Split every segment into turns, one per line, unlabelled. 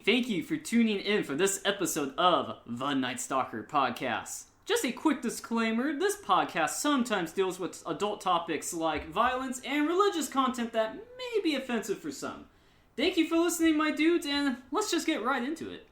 Thank you for tuning in for this episode of the Nightstalker Podcast. Just a quick disclaimer, this podcast sometimes deals with adult topics like violence and religious content that may be offensive for some. Thank you for listening, my dudes, and let's just get right into it.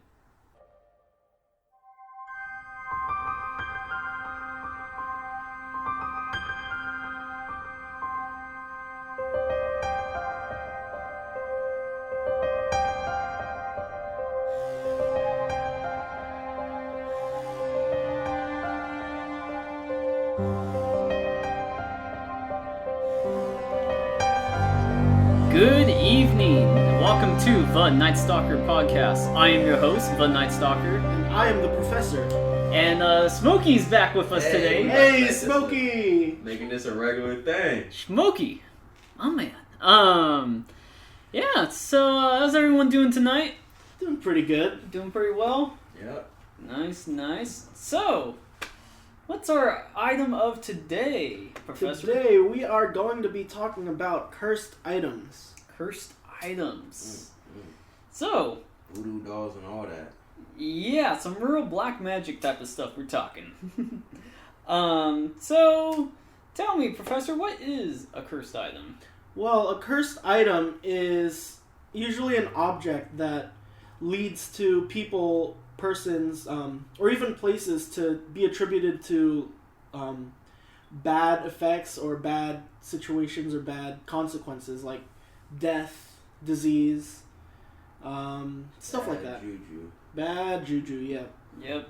Good evening, and welcome to the Nightstalker Podcast. I am your host, the Nightstalker.
And I am the professor.
And Smokey's back with us today.
Hey, Smokey!
Making this a regular thing.
Smokey! Oh man. Yeah, so how's everyone doing tonight?
Doing pretty good.
Doing pretty well?
Yep.
Nice. So, what's our item of today, Professor?
Today we are going to be talking about cursed items.
Cursed items. So,
Voodoo dolls and all that.
yeah, some real black magic type of stuff we're talking. So, tell me, Professor, what is a cursed item?
Well, a cursed item is usually an object that leads to people, persons, or even places to be attributed to bad effects or bad situations or bad consequences, like death, disease, stuff like that.
Juju.
Bad juju, yeah.
Yep.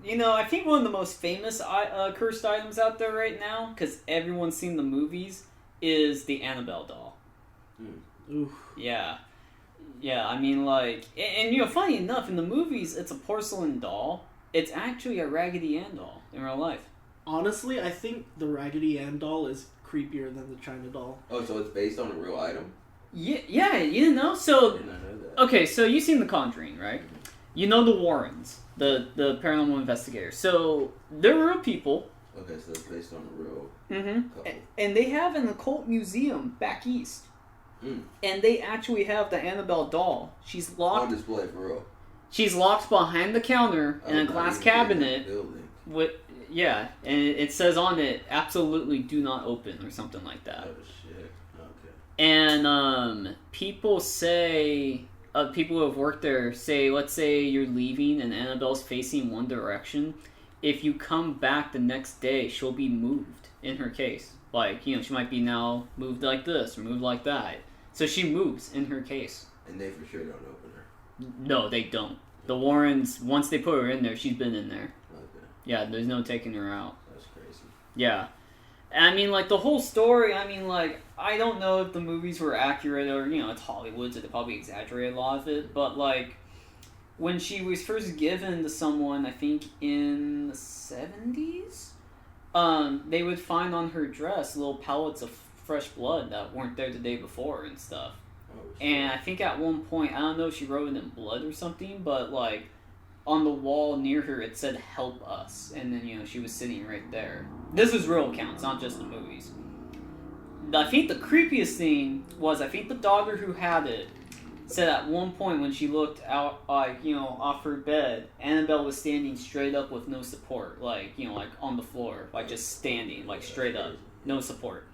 You know, I think one of the most famous cursed items out there right now, because everyone's seen the movies, is the Annabelle doll.
Oof.
Yeah, I mean, like, and you know, funny enough, in the movies, it's a porcelain doll. It's actually a Raggedy Ann doll in real life.
Honestly, I think the Raggedy Ann doll is creepier than the China doll.
Oh, so it's based on a real item?
Yeah, you didn't know?
I
So,
did not know that.
okay, so you've seen The Conjuring, right? You know the Warrens, the paranormal investigators. So, they're real people.
Okay, so it's based on a real couple.
And they have an occult museum back east. And they actually have the Annabelle doll. She's locked.
On display for real.
She's locked behind the counter in a glass cabinet. With and it says on it, "Absolutely do not open" or something like that.
Oh shit. Okay.
And people say, people who have worked there say, let's say you're leaving and Annabelle's facing one direction. If you come back the next day, she'll be moved in her case. Like, you know, she might be now moved like this or moved like that. So she moves in her case.
And they for sure don't open her.
No, they don't. The Warrens, once they put her in there, she's been in there.
Okay.
Yeah, there's no taking her out.
That's crazy.
Yeah. I mean, like, the whole story, I mean, like, I don't know if the movies were accurate or, you know, it's Hollywood, so they probably exaggerated a lot of it, but, like, when she was first given to someone, I think in the 70s, they would find on her dress little pellets of fresh blood that weren't there the day before and stuff.
Oh, shit.
And I think at one point, I don't know if she wrote it in blood or something, but, like, on the wall near her, it said, "Help us." And then, you know, she was sitting right there. This is real accounts, not just the movies. I think the creepiest thing was, I think the daughter who had it said at one point when she looked out, like, you know, off her bed, Annabelle was standing straight up with no support. Like, you know, like on the floor. Like, just standing, like, straight up. No support.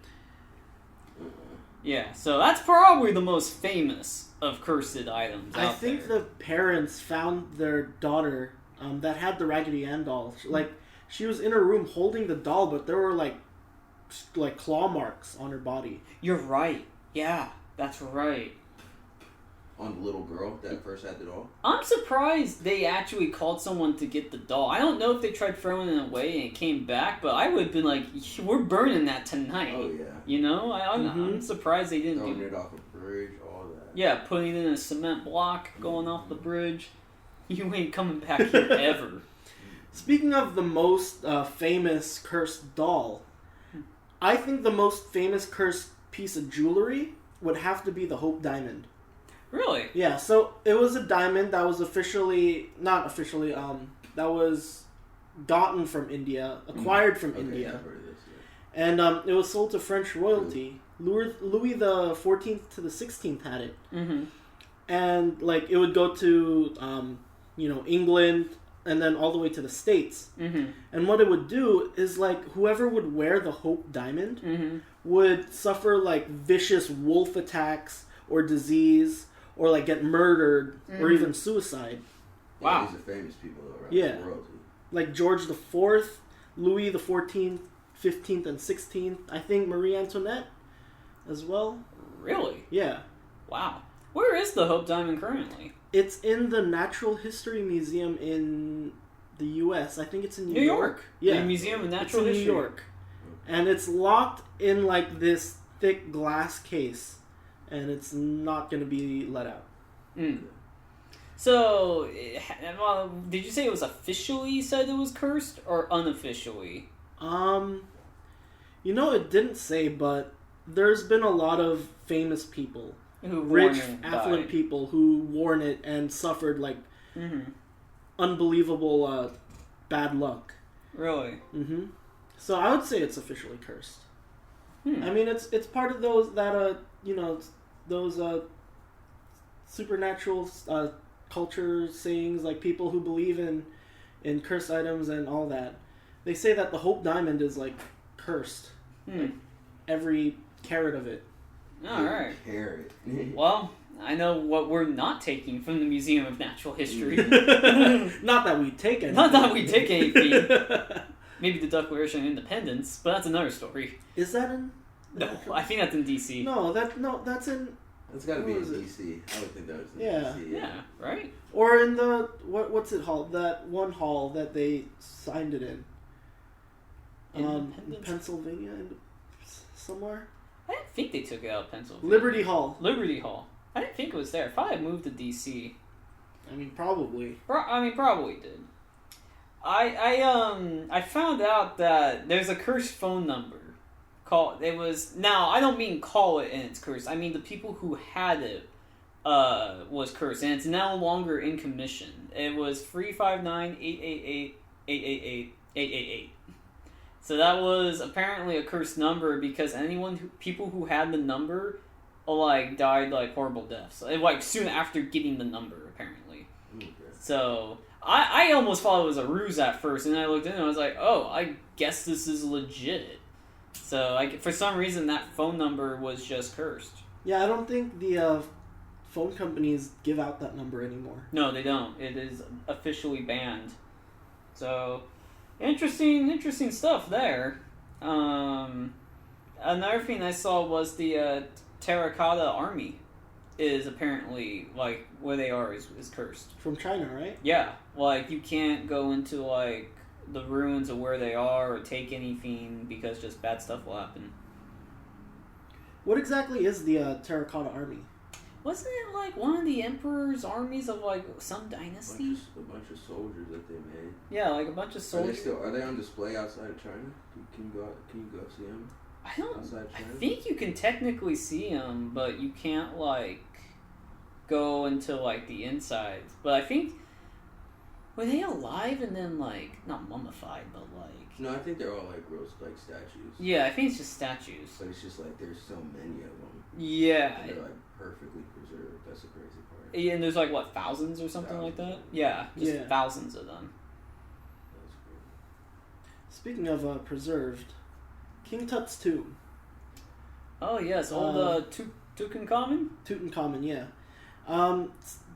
Yeah, so that's probably the most famous of cursed items
I
out
think
there.
the parents found their daughter that had the Raggedy Ann doll. Like, she was in her room holding the doll, but there were like claw marks on her body.
You're right. Yeah, that's right.
On the little girl that first had the doll?
I'm surprised they actually called someone to get the doll. I don't know if they tried throwing it away and it came back, but I would have been like, we're burning that tonight.
Oh, yeah.
You know? I'm surprised they didn't
Throwing
do
it off a bridge, all that.
Yeah, putting it in a cement block, going off the bridge. You ain't coming back here ever.
Speaking of the most famous cursed doll, I think the most famous cursed piece of jewelry would have to be the Hope Diamond.
Really?
Yeah, so it was a diamond that was that was gotten from India, acquired from India.
I've heard of this,
And it was sold to French royalty. Louis the 14th to the 16th had it.
Mm-hmm.
and like it would go to England and then all the way to the States.
Mm-hmm.
And what it would do is like whoever would wear the Hope Diamond
Mm-hmm.
would suffer like vicious wolf attacks or disease or like get murdered or even suicide.
Wow.
Yeah, these are famous people though, around
Yeah.
the world. Too.
Like George the Fourth, Louis the 14th, 15th, and 16th. I think Marie Antoinette as well.
Really?
Yeah.
Wow. Where is the Hope Diamond currently?
It's in the Natural History Museum in the U.S. I think it's in New York.
Yeah.
Yeah.
The Museum of
It's
Natural
in
History.
New York. And it's locked in like this thick glass case. And it's not going to be let out.
Mm. So, did you say it was officially said it was cursed or unofficially?
It didn't say, but there's been a lot of famous people,
Who
rich,
worn it,
affluent
died.
people who worn it and suffered like
Mm-hmm.
unbelievable bad luck.
Really?
Mm-hmm. So I would say it's officially cursed.
Hmm.
I mean, it's part of those that those supernatural culture sayings, like people who believe in cursed items and all that. They say that the Hope Diamond is like cursed.
Hmm.
Every carat of it.
Alright.
Carrot.
Well, I know what we're not taking from the Museum of Natural History.
Not that we take anything.
Not that we take anything. Maybe the Declaration of Independence, but that's another story.
Is that in?
No, I think that's in D.C.
That's in.
That's got to be
What
in
was it?
D.C. I would think that was in
Yeah.
D.C.
Yeah, right?
Or in the what's it called? That one hall that they signed it in.
Independence?
Pennsylvania, somewhere.
I didn't think they took it out of Pennsylvania.
Liberty Hall.
Liberty Hall. I didn't think it was there. If I had moved to D.C.,
I mean, probably.
probably did. I found out that there's a cursed phone number. Now, I don't mean call it and it's cursed. I mean the people who had it was cursed, and it's no longer in commission. It was 359-888-888-888. So that was apparently a cursed number because people who had the number, like, died like horrible deaths. Like soon after getting the number, apparently.
Okay.
So I almost thought it was a ruse at first, and then I looked in and I was like, oh, I guess this is legit. So for some reason that phone number was just cursed.
Yeah, I don't think the phone companies give out that number anymore.
No, they don't. It is officially banned. So interesting stuff there. Another thing I saw was the Terracotta Army is apparently, like, where they are is cursed.
From China, right?
Yeah, like, you can't go into, like, the ruins of where they are or take anything because just bad stuff will happen.
What exactly is the Terracotta Army?
Wasn't it, like, one of the Emperor's armies of, like, some dynasty?
A bunch of soldiers that they made.
Yeah, like a bunch of soldiers.
Are they on display outside of China? Can you go see them?
I don't.
Outside
I
China?
think you can technically see them, but you can't, like, go into, like, the insides. But I think, were they alive and then, like, not mummified, but like?
No, I think they're all like gross, like statues.
Yeah, I think it's just statues.
But it's just like there's so many of them.
Yeah.
And they're like perfectly preserved. That's the crazy part.
Yeah, and there's like what, thousands or something like that? Yeah, just
Yeah.
thousands of them.
That's crazy.
Speaking of preserved, King Tut's tomb.
Oh yes, old Tutankhamun.
Tutankhamun, yeah.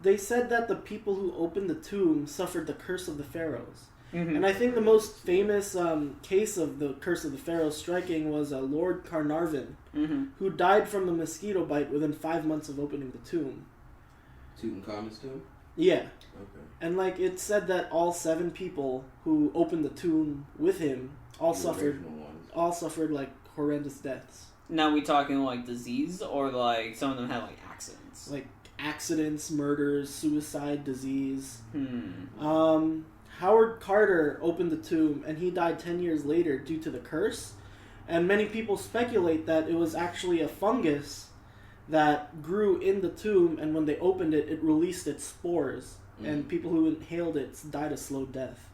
They said that the people who opened the tomb suffered the curse of the pharaohs.
Mm-hmm.
And I think the most famous case of the curse of the pharaohs striking was Lord Carnarvon,
Mm-hmm.
who died from a mosquito bite within 5 months of opening the tomb.
Tutankhamun's tomb?
Yeah.
Okay.
And like it said that all 7 people who opened the tomb with him all
The
suffered
original ones.
like horrendous deaths.
Now we talking like disease or like some of them had like accidents?
Like accidents, murders, suicide, disease. Howard Carter opened the tomb and he died 10 years later due to the curse. And many people speculate that it was actually a fungus that grew in the tomb, and when they opened it, it released its spores. And people who inhaled it died a slow death.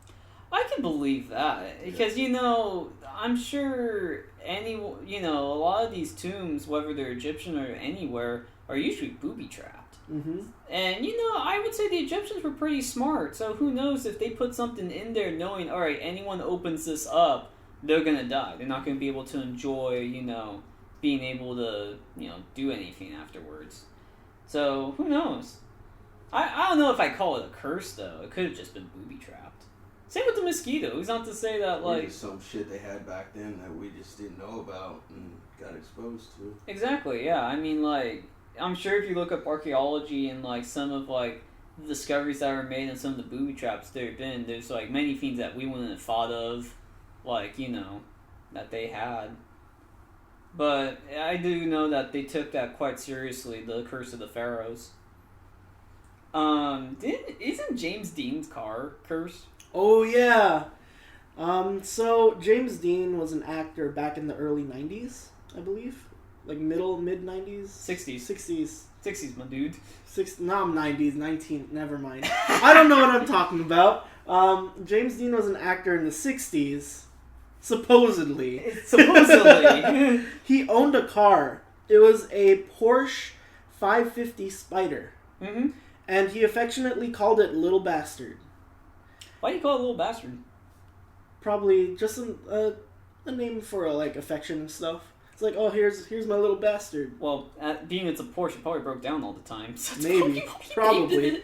I can believe that because I'm sure a lot of these tombs, whether they're Egyptian or anywhere, are usually booby trapped.
Mm-hmm.
And, I would say the Egyptians were pretty smart. So who knows if they put something in there knowing, all right, anyone opens this up, they're going to die. They're not going to be able to enjoy, being able to, do anything afterwards. So who knows? I don't know if I call it a curse, though. It could have just been booby-trapped. Same with the mosquito. It's not to say that, like...
just some shit they had back then that we just didn't know about and got exposed to.
Exactly, yeah. I mean, like, I'm sure if you look up archaeology and, like, some of, like, the discoveries that were made and some of the booby traps there have been, there's, like, many things that we wouldn't have thought of, like, that they had. But I do know that they took that quite seriously, the Curse of the Pharaohs. Isn't James Dean's car cursed?
Oh, yeah. So James Dean was an actor back in the early 90s, I believe. Like mid-90s?
60s.
60s.
60s, my dude.
No, 90s, 19, never mind. I don't know what I'm talking about. James Dean was an actor in the 60s, supposedly.
Supposedly.
He owned a car. It was a Porsche 550 Spider.
Mm-hmm.
And he affectionately called it Little Bastard.
Why do you call it Little Bastard?
Probably just a name for like affection and stuff. It's like, oh, here's my little bastard.
Well, being it's a Porsche, it probably broke down all the time. So
maybe, probably.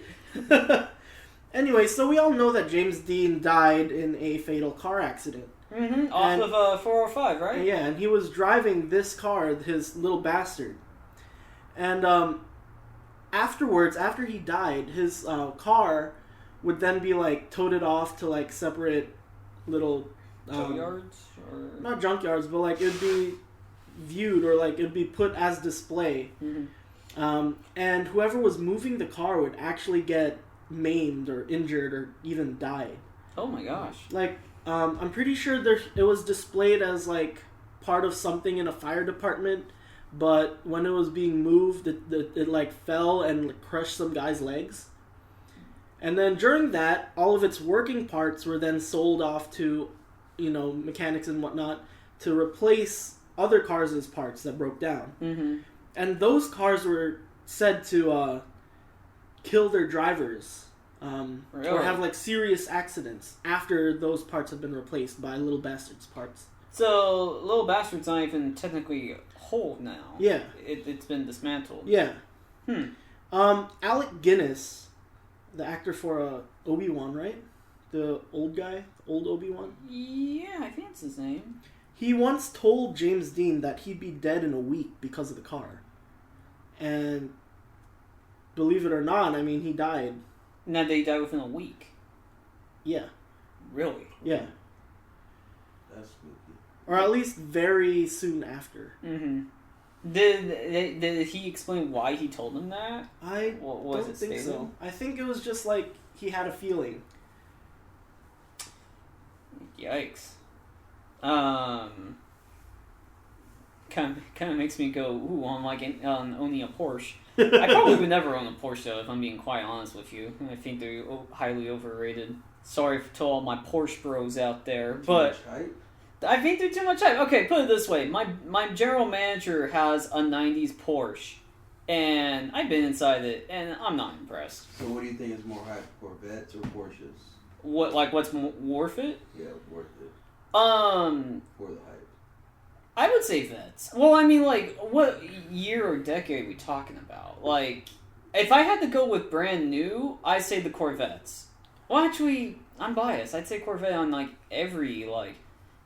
Anyway, so we all know that James Dean died in a fatal car accident.
Mm-hmm. Off of 405, right?
Yeah, and he was driving this car, his Little Bastard. And afterwards, after he died, his car would then be like toted off to like separate little
junkyards, or
not junkyards, but like it'd be viewed or like it'd be put as display.
Mm-hmm.
And whoever was moving the car would actually get maimed or injured or even die.
Oh my gosh!
Like I'm pretty sure it was displayed as like part of something in a fire department. But when it was being moved, it like fell and crushed some guy's legs. And then during that, all of its working parts were then sold off to, mechanics and whatnot to replace other cars' parts that broke down.
Mm-hmm.
And those cars were said to kill their drivers
Really?
or have like serious accidents after those parts have been replaced by Little Bastard's parts.
So Little Bastard's not even technically whole now.
Yeah.
It's been dismantled.
Yeah. Alec Guinness, the actor for Obi-Wan, right? The old guy, old Obi-Wan?
Yeah, I think that's his name.
He once told James Dean that he'd be dead in a week because of the car. And believe it or not, I mean, he died.
Now they died within a week.
Yeah.
Really?
Yeah.
That's spooky.
Or at least very soon after.
Mm-hmm. Did he explain why he told him that?
I
don't
think
stated?
so. I think it was just like he had a feeling.
Yikes. Kind of makes me go, ooh, on owning a Porsche. I probably would never own a Porsche, though, if I'm being quite honest with you. I think they're highly overrated. Sorry to all my Porsche bros out there, but I think they're too much hype. Okay, put it this way. My general manager has a 90s Porsche, and I've been inside it, and I'm not impressed.
So what do you think is more hype, Corvettes or Porsches?
What's worth it?
Yeah, worth it. For the hype.
I would say Vets. Well, I mean, like, what year or decade are we talking about? Like, if I had to go with brand new, I'd say the Corvettes. Well, actually, I'm biased. I'd say Corvette on, like, every, like...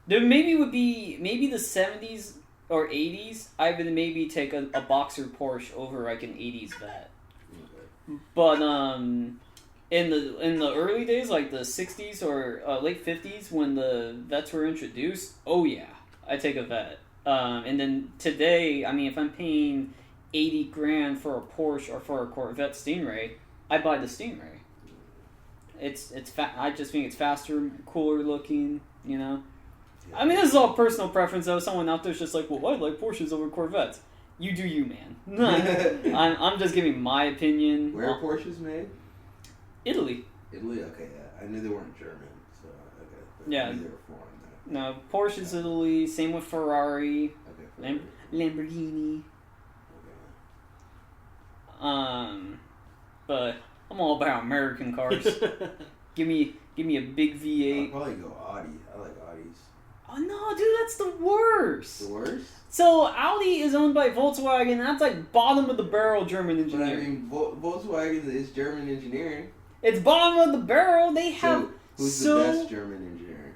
There maybe would be... Maybe the 70s or 80s, I would maybe take a Boxer Porsche over, like, an 80s Vet.
Okay.
But, in the early days, like the 60s or late 50s, when the Vets were introduced, oh yeah, I'd take a Vet. And then today, I mean, if I'm paying $80,000 for a Porsche or for a Corvette Stingray, I buy the Stingray. I just think it's faster, cooler looking, Yeah. I mean, this is all personal preference, though. Someone out there's just like, well, I like Porsches over Corvettes. You do you, man. I'm just giving my opinion.
Where are Porsches made?
Italy.
Italy? Okay, yeah. I knew they weren't German, so okay. But
Yeah.
I knew they were foreign.
No, Porsche's Italy. Same with Ferrari.
Okay.
Lamborghini.
Okay.
but I'm all about American cars. Give me a big V8.
I'll probably go Audi. I like Audis.
Oh no, dude, that's the worst.
The worst?
So Audi is owned by Volkswagen. And that's like bottom of the barrel German
But I
engineering.
mean, Volkswagen is German engineering.
It's bottom of the barrel. They have
So, who's
so
the best German engineering?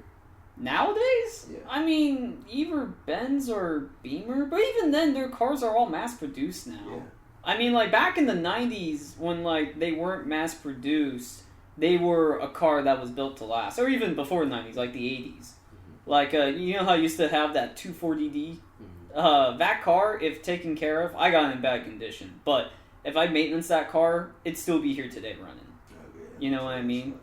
nowadays.
Yeah.
I mean, either Benz or Beamer, but even then, their cars are all mass produced now.
Yeah.
I mean, like back in the '90s when like they weren't mass produced, they were a car that was built to last, or even before the '90s, like the '80s. Like you know how I used to have that 240D. That car, if taken care of, I got it in bad condition. But if I maintenance that car, it'd still be here today running.
Okay.
You know what I mean?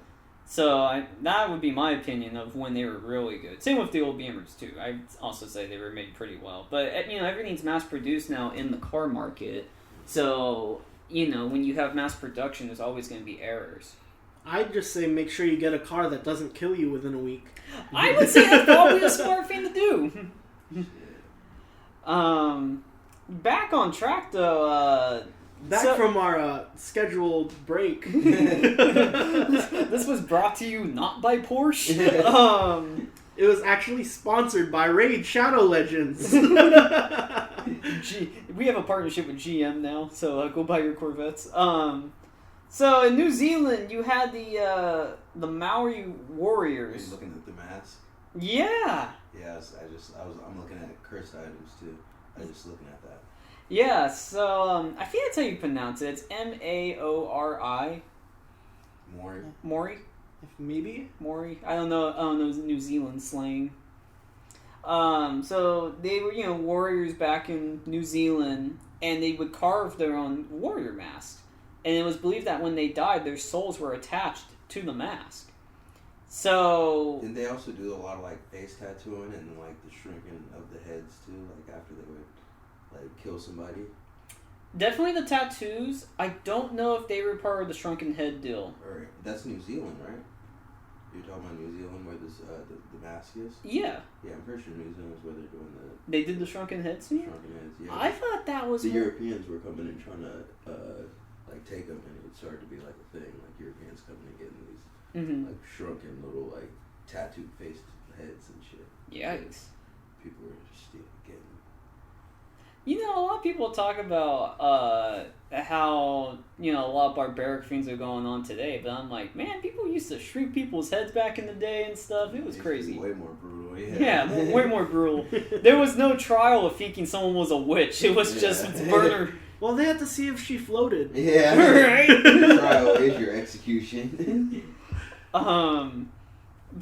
So that would be my opinion of when they were really good. Same with the old Beamers too. I'd also say they were made pretty well. But you know, everything's mass produced now in the car market. So you know, when you have mass production, there's always going to be errors.
I'd just say make sure you get a car that doesn't kill you within a week.
I would say that's probably a smart thing to do. Back on track though.
From our scheduled break.
This was brought to you not by Porsche.
It was actually sponsored by Raid Shadow Legends.
We have a partnership with GM now, so go buy your Corvettes. So in New Zealand, you had the Maori
Are
warriors.
you looking at the mask?
Yeah.
Yes, I'm looking at cursed items too. I was just looking at that.
Yeah. So I think that's how you pronounce it. It's Maori.
Mori.
Mori.
Maybe?
Mori. I don't know New Zealand slang. So they were, warriors back in New Zealand, and they would carve their own warrior mask. And it was believed that when they died, their souls were attached to the mask. So...
Didn't they also do a lot of, face tattooing and, the shrinking of the heads, too? After they would, kill somebody?
Definitely the tattoos. I don't know if they were part of the shrunken head deal.
Or that's New Zealand, right? You're talking about New Zealand where this the mask is?
Yeah.
Yeah, I'm pretty sure New Zealand is where they're doing the...
They did the shrunken head scene?
Shrunken heads, yeah.
I thought that was...
The Europeans were coming and trying to, take them, and it started to be a thing. Europeans coming and getting these, shrunken little, tattooed faced heads and shit.
Yikes.
People were just getting...
A lot of people talk about how, a lot of barbaric things are going on today, but I'm like, man, people used to shrink people's heads back in the day and stuff. It was crazy.
Way more brutal, yeah.
Yeah, way more brutal. There was no trial of thinking someone was a witch. It was just murder.
Well, they had to see if she floated.
Yeah.
Right?
The trial is your execution.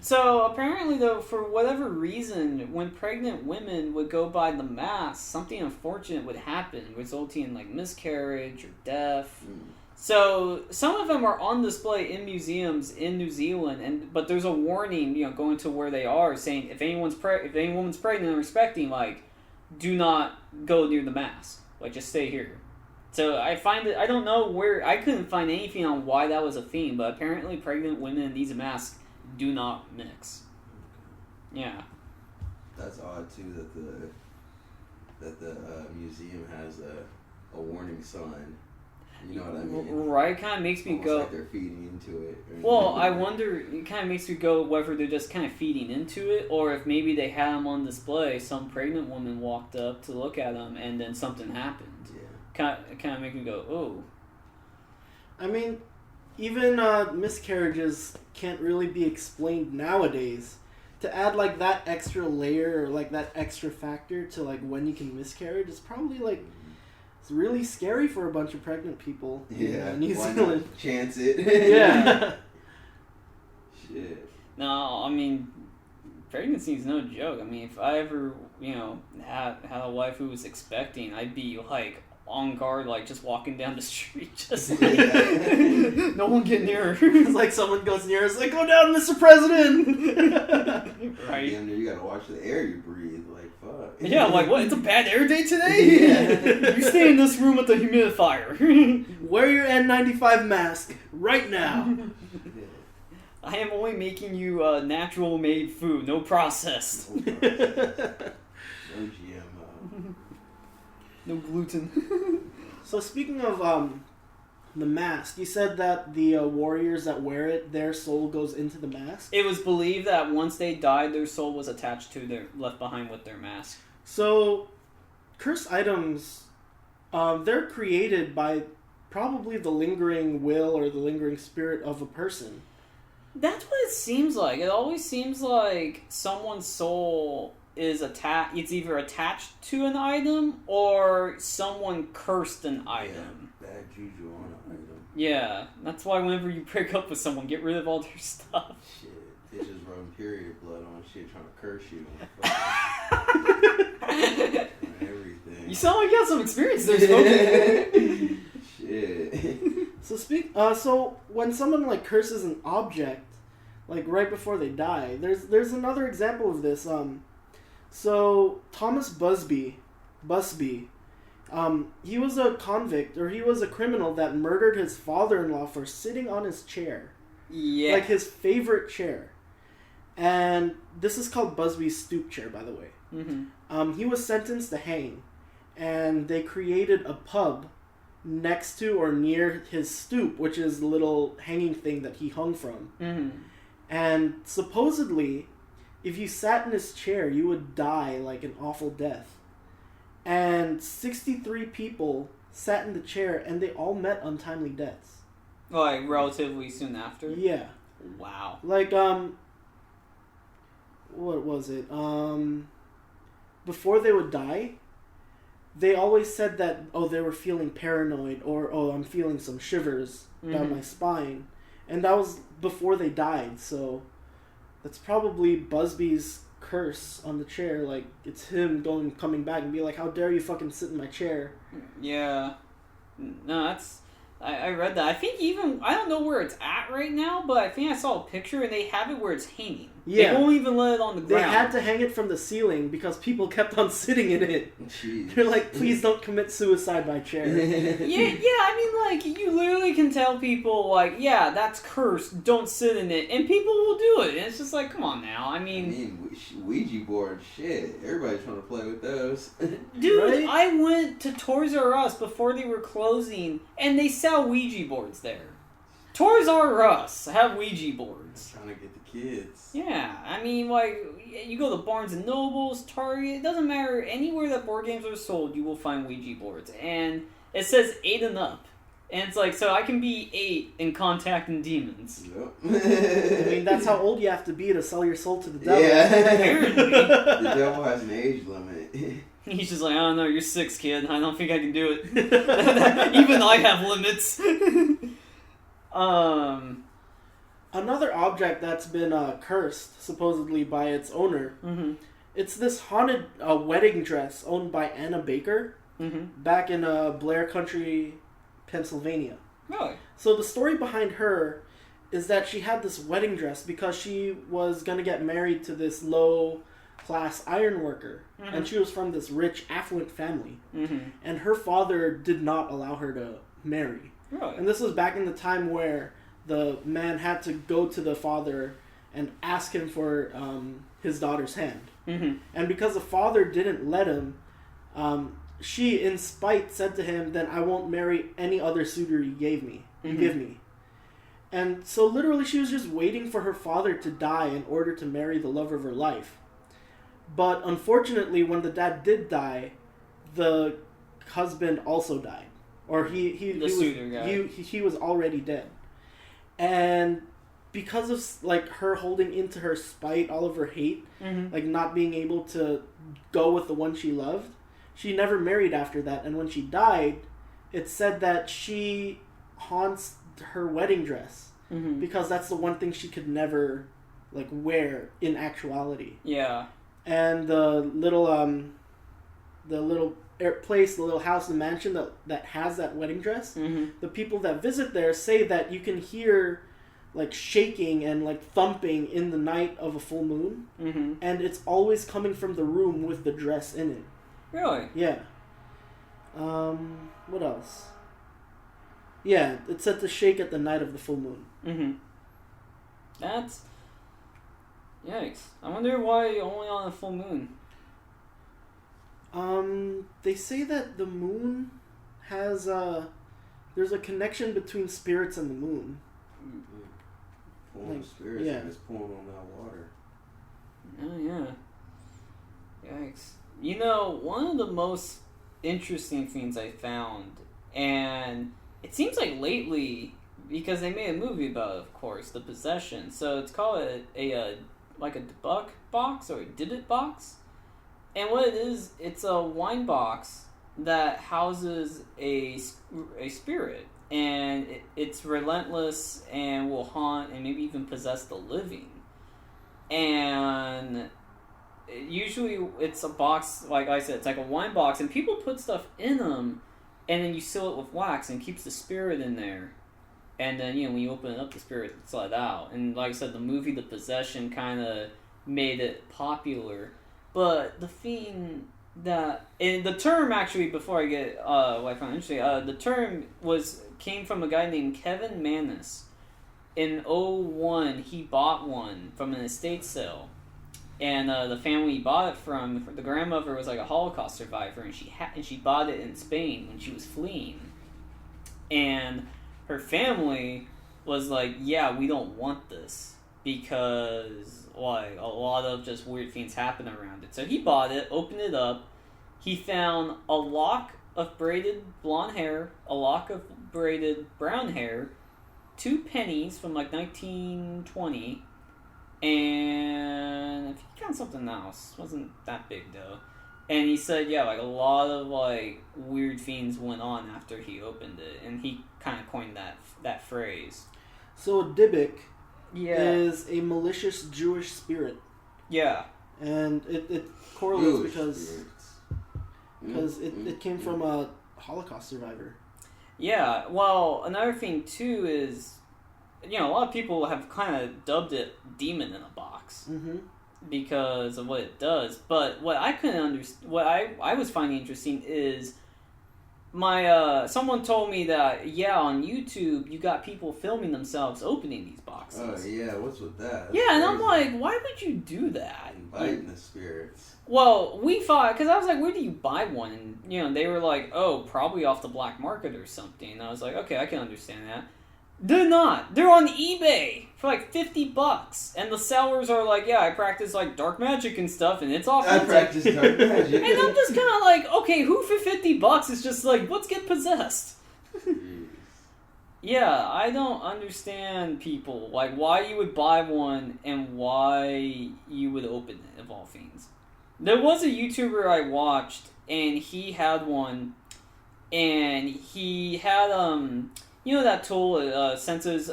So apparently, though, for whatever reason, when pregnant women would go by the mask, something unfortunate would happen, resulting in miscarriage or death. So some of them are on display in museums in New Zealand, but there's a warning, going to where they are, saying if any woman's pregnant and expecting, do not go near the mask, just stay here. So I find it. I don't know where. I couldn't find anything on why that was a theme, but apparently pregnant women in these masks do not mix. Yeah.
That's odd too that the museum has a warning sign. You know what I mean?
Right, kind of makes me
almost
go.
Like they're feeding into it.
Well, I wonder. It kind of makes me go whether they're just kind of feeding into it, or if maybe they had them on display. Some pregnant woman walked up to look at them, and then something happened.
Yeah.
Kind of make me go, oh.
I mean, even miscarriages can't really be explained nowadays. To add that extra layer or that extra factor to when you can miscarriage is probably it's really scary for a bunch of pregnant people in New Zealand.
Not chance it.
Yeah.
Shit.
No, I mean, pregnancy is no joke. I mean, if I ever, had a wife who was expecting, I'd be on guard, just walking down the street, just no one get near her.
It's someone goes near us, go down, Mr. President!
Right.
Damn, you gotta watch the air you breathe. Fuck.
Yeah, what? It's a bad air day today?
Yeah.
You stay in this room with the humidifier.
Wear your N95 mask right now.
I am only making you natural made food, no processed.
No GMO.
No gluten.
So speaking of the mask. You said that the warriors that wear it, their soul goes into the mask.
It was believed that once they died, their soul was attached to their left behind with their mask.
So, cursed items, they're created by probably the lingering will or the lingering spirit of a person.
That's what it seems like. It always seems like someone's soul is attached. It's either attached to an item or someone cursed an item.
Yeah, bad juju on an item.
Yeah, that's why whenever you break up with someone, get rid of all their stuff.
Shit, bitches run period blood on shit trying to curse you. On everything.
You sound like you got some experience there, Smokey.
Shit.
So when someone like curses an object, like right before they die, there's another example of this. So Thomas Busby, he was a convict, or he was a criminal that murdered his father-in-law for sitting on his chair.
Yeah.
Like his favorite chair. And this is called Busby's stoop chair, by the way.
Mm-hmm.
He was sentenced to hang, and they created a pub next to or near his stoop, which is the little hanging thing that he hung from.
Mm-hmm.
And supposedly, if you sat in his chair, you would die like an awful death. And 63 people sat in the chair, and they all met untimely deaths.
Like, relatively soon after?
Yeah.
Wow.
Like, what was it? Before they would die, they always said that, they were feeling paranoid, or, I'm feeling some shivers down my spine. And that was before they died, so that's probably Busby's curse on the chair. Like, it's him coming back and be like, how dare you fucking sit in my chair?
Yeah. No, that's... I read that. I think even... I don't know where it's at right now, but I think I saw a picture and they have it where it's hanging.
Yeah.
They won't even let it on the ground.
They had to hang it from the ceiling because people kept on sitting in it.
Jeez.
They're like, please don't commit suicide by chair.
Yeah, I mean, like, you literally can tell people, like, yeah, that's cursed, don't sit in it, and people will do it, and it's just like, come on now, I mean
Ouija board, shit, everybody's trying to play with those.
Dude,
right?
I went to Toys R Us before they were closing, and they sell Ouija boards there. Toys R Us have Ouija boards.
Trying to get the kids.
Yeah, I mean, like, you go to Barnes & Nobles, Target, it doesn't matter, anywhere that board games are sold, you will find Ouija boards, and it says 8 and up. And it's like, so I can be 8 and contacting demons.
Yep.
I mean, that's how old you have to be to sell your soul to the devil.
Yeah.
Apparently.
The devil has an age limit.
He's just like, I don't know, you're 6, kid. I don't think I can do it. Even I have limits.
Another object that's been cursed, supposedly, by its owner.
Mm-hmm.
It's this haunted wedding dress owned by Anna Baker back in Blair Country, Pennsylvania.
Really?
So the story behind her is that she had this wedding dress because she was going to get married to this low-class iron worker.
Mm-hmm.
And she was from this rich, affluent family.
Mm-hmm.
And her father did not allow her to marry.
Really?
And this was back in the time where the man had to go to the father and ask him for his daughter's hand.
Mm-hmm.
And because the father didn't let him, she, in spite, said to him, then I won't marry any other suitor you give me. And so literally she was just waiting for her father to die in order to marry the love of her life. But unfortunately, when the dad did die, the husband also died. Or he was already dead. And because of like her holding into her spite, all of her hate, like not being able to go with the one she loved, she never married after that. And when she died, it said that she haunts her wedding dress because that's the one thing she could never like wear in actuality.
Yeah.
And the little place, the little house, the mansion that has that wedding dress, the people that visit there say that you can hear like shaking and like thumping in the night of a full moon, and it's always coming from the room with the dress in it.
Really?
Yeah. What else? Yeah, it's said to shake at the night of the full moon.
That's... Yikes. I wonder why only on a full moon.
They say that the moon has there's a connection between spirits and the moon.
Pulling spirits and just pulling on that water.
Oh yeah. Yikes. You know, one of the most interesting things I found, and it seems like lately, because they made a movie about it, of course, the possession. So it's called a debug box or a Dibbit box. And what it is, it's a wine box that houses a spirit. And it's relentless and will haunt and maybe even possess the living. And usually it's a box, like I said, it's like a wine box, and people put stuff in them, and then you seal it with wax and keeps the spirit in there. And then, when you open it up, the spirit gets let out. And like I said, the movie The Possession kind of made it popular. But the thing that... And the term, actually, before I get what I found interesting, the term came from a guy named Kevin Mannis. In 2001, he bought one from an estate sale. And the family he bought it from, the grandmother was like a Holocaust survivor, and she bought it in Spain when she was fleeing. And her family was like, yeah, we don't want this, because like a lot of just weird things happen around it. So he bought it, opened it up, he found a lock of braided blonde hair, a lock of braided brown hair, 2 pennies from like 1920, and I think he found something else. Wasn't that big though. And he said, yeah, like a lot of like weird things went on after he opened it, and he kind of coined that phrase.
So a Dybbuk is a malicious Jewish spirit.
Yeah.
And it correlates because it came from a Holocaust survivor.
Yeah, well, another thing too is, a lot of people have kind of dubbed it demon in a box. Mm-hmm. Because of what it does. But what I couldn't understand, what I was finding interesting is someone told me that on YouTube you got people filming themselves opening these boxes.
Oh yeah, what's with that? That's
and I'm like, why would you do that?
Inviting the spirits.
Well, we thought, because I was like, where do you buy one? And they were like, oh, probably off the black market or something. And I was like, okay, I can understand that. They're not. They're on eBay for like $50, and the sellers are like, "Yeah, I practice like dark magic and stuff, and it's authentic."
I practice dark magic,
and I'm just kind of like, okay, who for $50 is just like, let's get possessed. Yeah, I don't understand people like why you would buy one and why you would open it of all things. There was a YouTuber I watched, and he had one, and he had that tool senses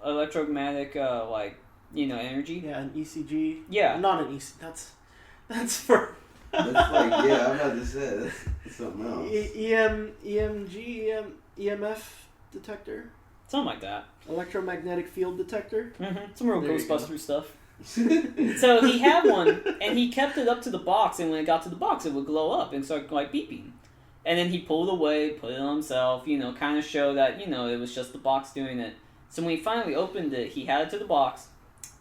electromagnetic energy.
Yeah, an ECG.
Yeah,
not an ECG. That's for.
That's like I'm about to say that's something else.
EMF detector.
Something like that.
Electromagnetic field detector.
Mm-hmm. Some real Ghostbuster stuff. So he had one, and he kept it up to the box, and when it got to the box, it would glow up and start like beeping. And then he pulled away, put it on himself, kind of show that, it was just the box doing it. So when he finally opened it, he had it to the box,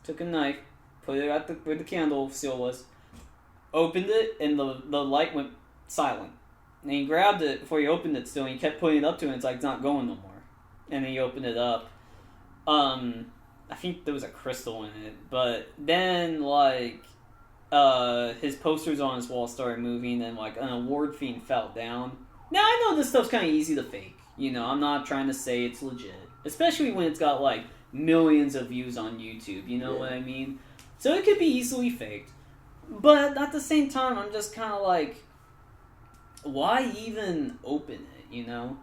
took a knife, put it at where the candle seal was, opened it, and the light went silent. And he grabbed it before he opened it still, and he kept putting it up to it, and it's like, it's not going no more. And then he opened it up. I think there was a crystal in it, but then, his posters on his wall started moving, and an award theme fell down. Now I know this stuff's kind of easy to fake. I'm not trying to say it's legit, especially when it's got millions of views on YouTube. You know what I mean? So it could be easily faked, but at the same time, I'm just kind of like, why even open it?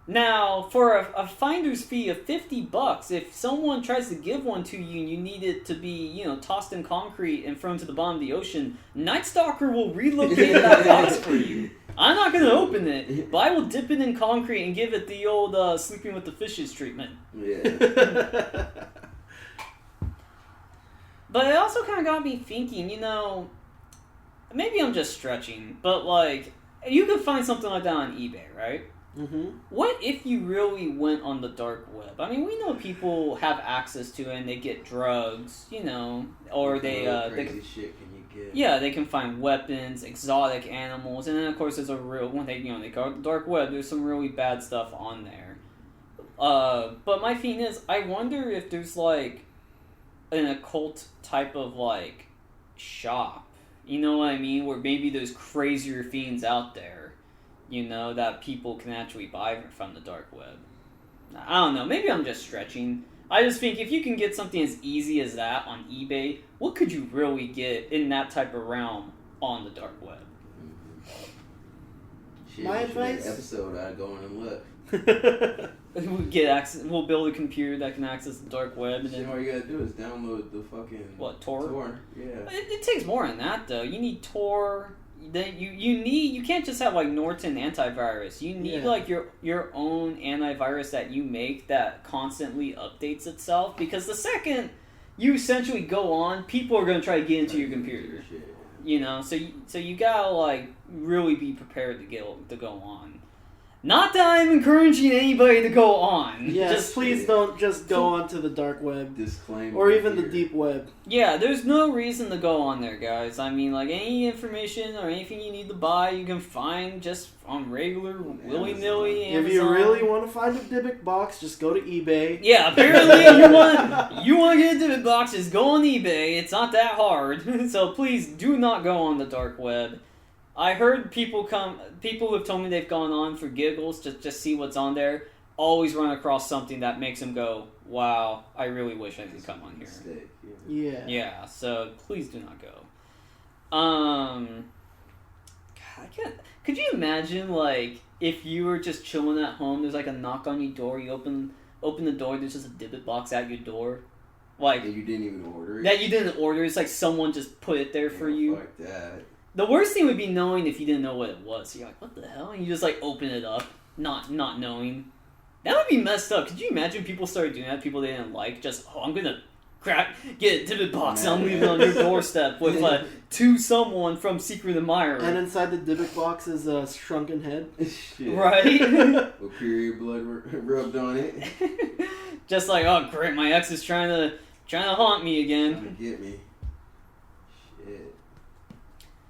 Now, for a finder's fee of $50, if someone tries to give one to you and you need it to be, tossed in concrete and thrown to the bottom of the ocean, Nightstalker will relocate that box for you. I'm not going to open it, but I will dip it in concrete and give it the old sleeping with the fishes treatment. Yeah. But it also kind of got me thinking, maybe I'm just stretching, but you could find something like that on eBay, right? Mm-hmm. What if you really went on the dark web? I mean, we know people have access to it and they get drugs, or
what crazy shit can you
Yeah, they can find weapons, exotic animals, and then of course there's a real when they go to the dark web. There's some really bad stuff on there. But my thing is, I wonder if there's like an occult type of like shop. You know what I mean? Where maybe there's crazier fiends out there, that people can actually buy from the dark web. I don't know. Maybe I'm just stretching. I just think if you can get something as easy as that on eBay, what could you really get in that type of realm on the dark web?
Shit,
My advice?
Episode, I'd go in and look.
We'll get access. We'll build a computer that can access the dark web, and then
all you gotta do is download the fucking
Tor?
Yeah.
It takes more than that though. You need Tor. Then you can't just have like Norton antivirus. You need like your own antivirus that you make that constantly updates itself, because the second you essentially go on, people are gonna try to get into your computer. So you gotta like really be prepared to go on. Not that I'm encouraging anybody to go on.
Yes, please don't just go onto the dark web.
Disclaimer.
Or even the deep web.
Yeah, there's no reason to go on there, guys. I mean, like, any information or anything you need to buy, you can find just on regular, willy-nilly Amazon.
If you really want to find a Dybbuk box, just go to eBay.
Yeah, apparently you want to get a Dybbuk box, just go on eBay. It's not that hard. So please do not go on the dark web. I heard people have told me they've gone on for giggles to just see what's on there, always run across something that makes them go, wow, I really wish I could come on here. Yeah, so please do not go. God, could you imagine, like, if you were just chilling at home, there's like a knock on your door, you open the door, there's just a Dybbuk box at your door? Like,
that you didn't even order it?
That you didn't order, it's like someone just put it there for you.
Fuck that.
The worst thing would be knowing if you didn't know what it was. So you're like, what the hell? And you just like open it up, not knowing. That would be messed up. Could you imagine people started doing that? People they didn't like, just, I'm gonna get a Dybbuk box and I'm leaving it on your doorstep with to someone from Secret Admirer.
And inside the Dybbuk box is a shrunken head.
Shit.
Right?
With period blood rubbed on it.
Just like, oh great, my ex is trying to haunt me again.
Trying to get me. Shit.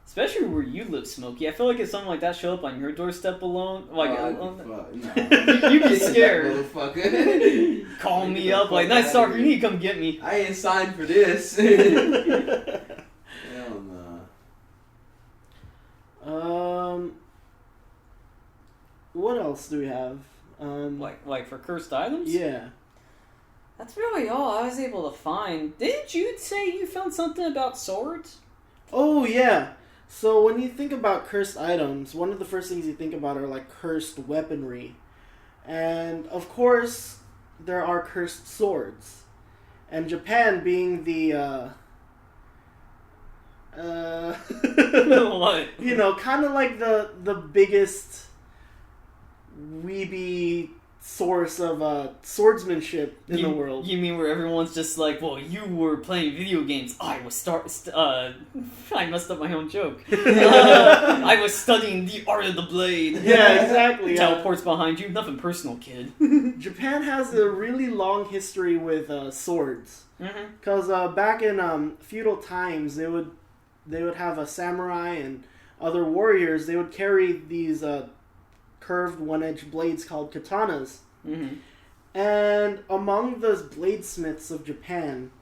Especially where you live, Smokey. I feel like if something like that show up on your doorstep alone, like you'd be scared. Call me up like, Nightstalker, you need to come get me.
I ain't signed for this. Hell no.
What else do we have?
Like for cursed items?
Yeah.
That's really all I was able to find. Didn't you say you found something about swords?
Oh yeah. So when you think about cursed items, one of the first things you think about are like cursed weaponry. And of course, there are cursed swords. And Japan being the
what?
Kind of like the biggest weeby source of swordsmanship in the world.
You mean where everyone's just like, well, you were playing video games. I was I messed up my own joke. I was studying the art of the blade.
Yeah, exactly.
Teleports behind you. Nothing personal, kid.
Japan has a really long history with swords. Because back in feudal times, they would have a samurai and other warriors. They would carry these curved one-edged blades called katanas. And among the bladesmiths of Japan,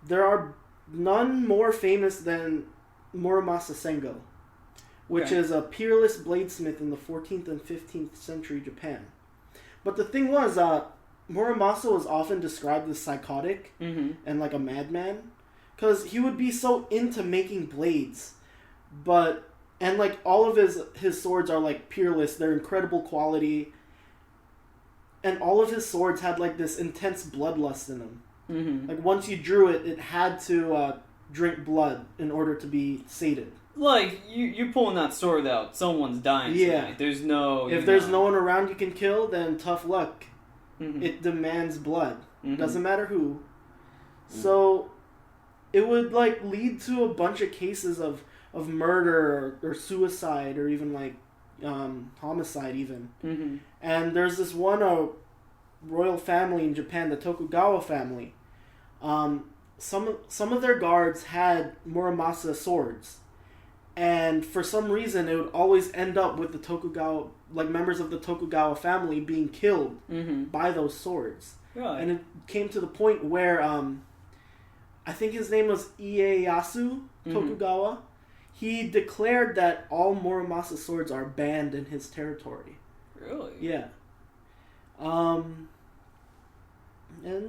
there are none more famous than Muramasa Sengo, which is a peerless bladesmith in the 14th and 15th century Japan. But the thing was, Muramasa was often described as psychotic and like a madman, because he would be so into making blades, and like all of his swords are like peerless, they're incredible quality, and all of his swords had like this intense bloodlust in them. Like once you drew it, it had to drink blood in order to be sated.
Like you pulling that sword out, someone's dying tonight. There's no.
If there's no one around you can kill, then tough luck. It demands blood. Doesn't matter who. So it would like lead to a bunch of cases of murder or suicide or even like homicide even. And there's this one royal family in Japan, the Tokugawa family. some of their guards had Muramasa swords, and for some reason it would always end up with the Tokugawa, like members of the Tokugawa family, being killed by those swords.
Right.
And it came to the point where I think his name was Ieyasu Tokugawa. He declared that all Muramasa swords are banned in his territory.
Really?
Yeah. And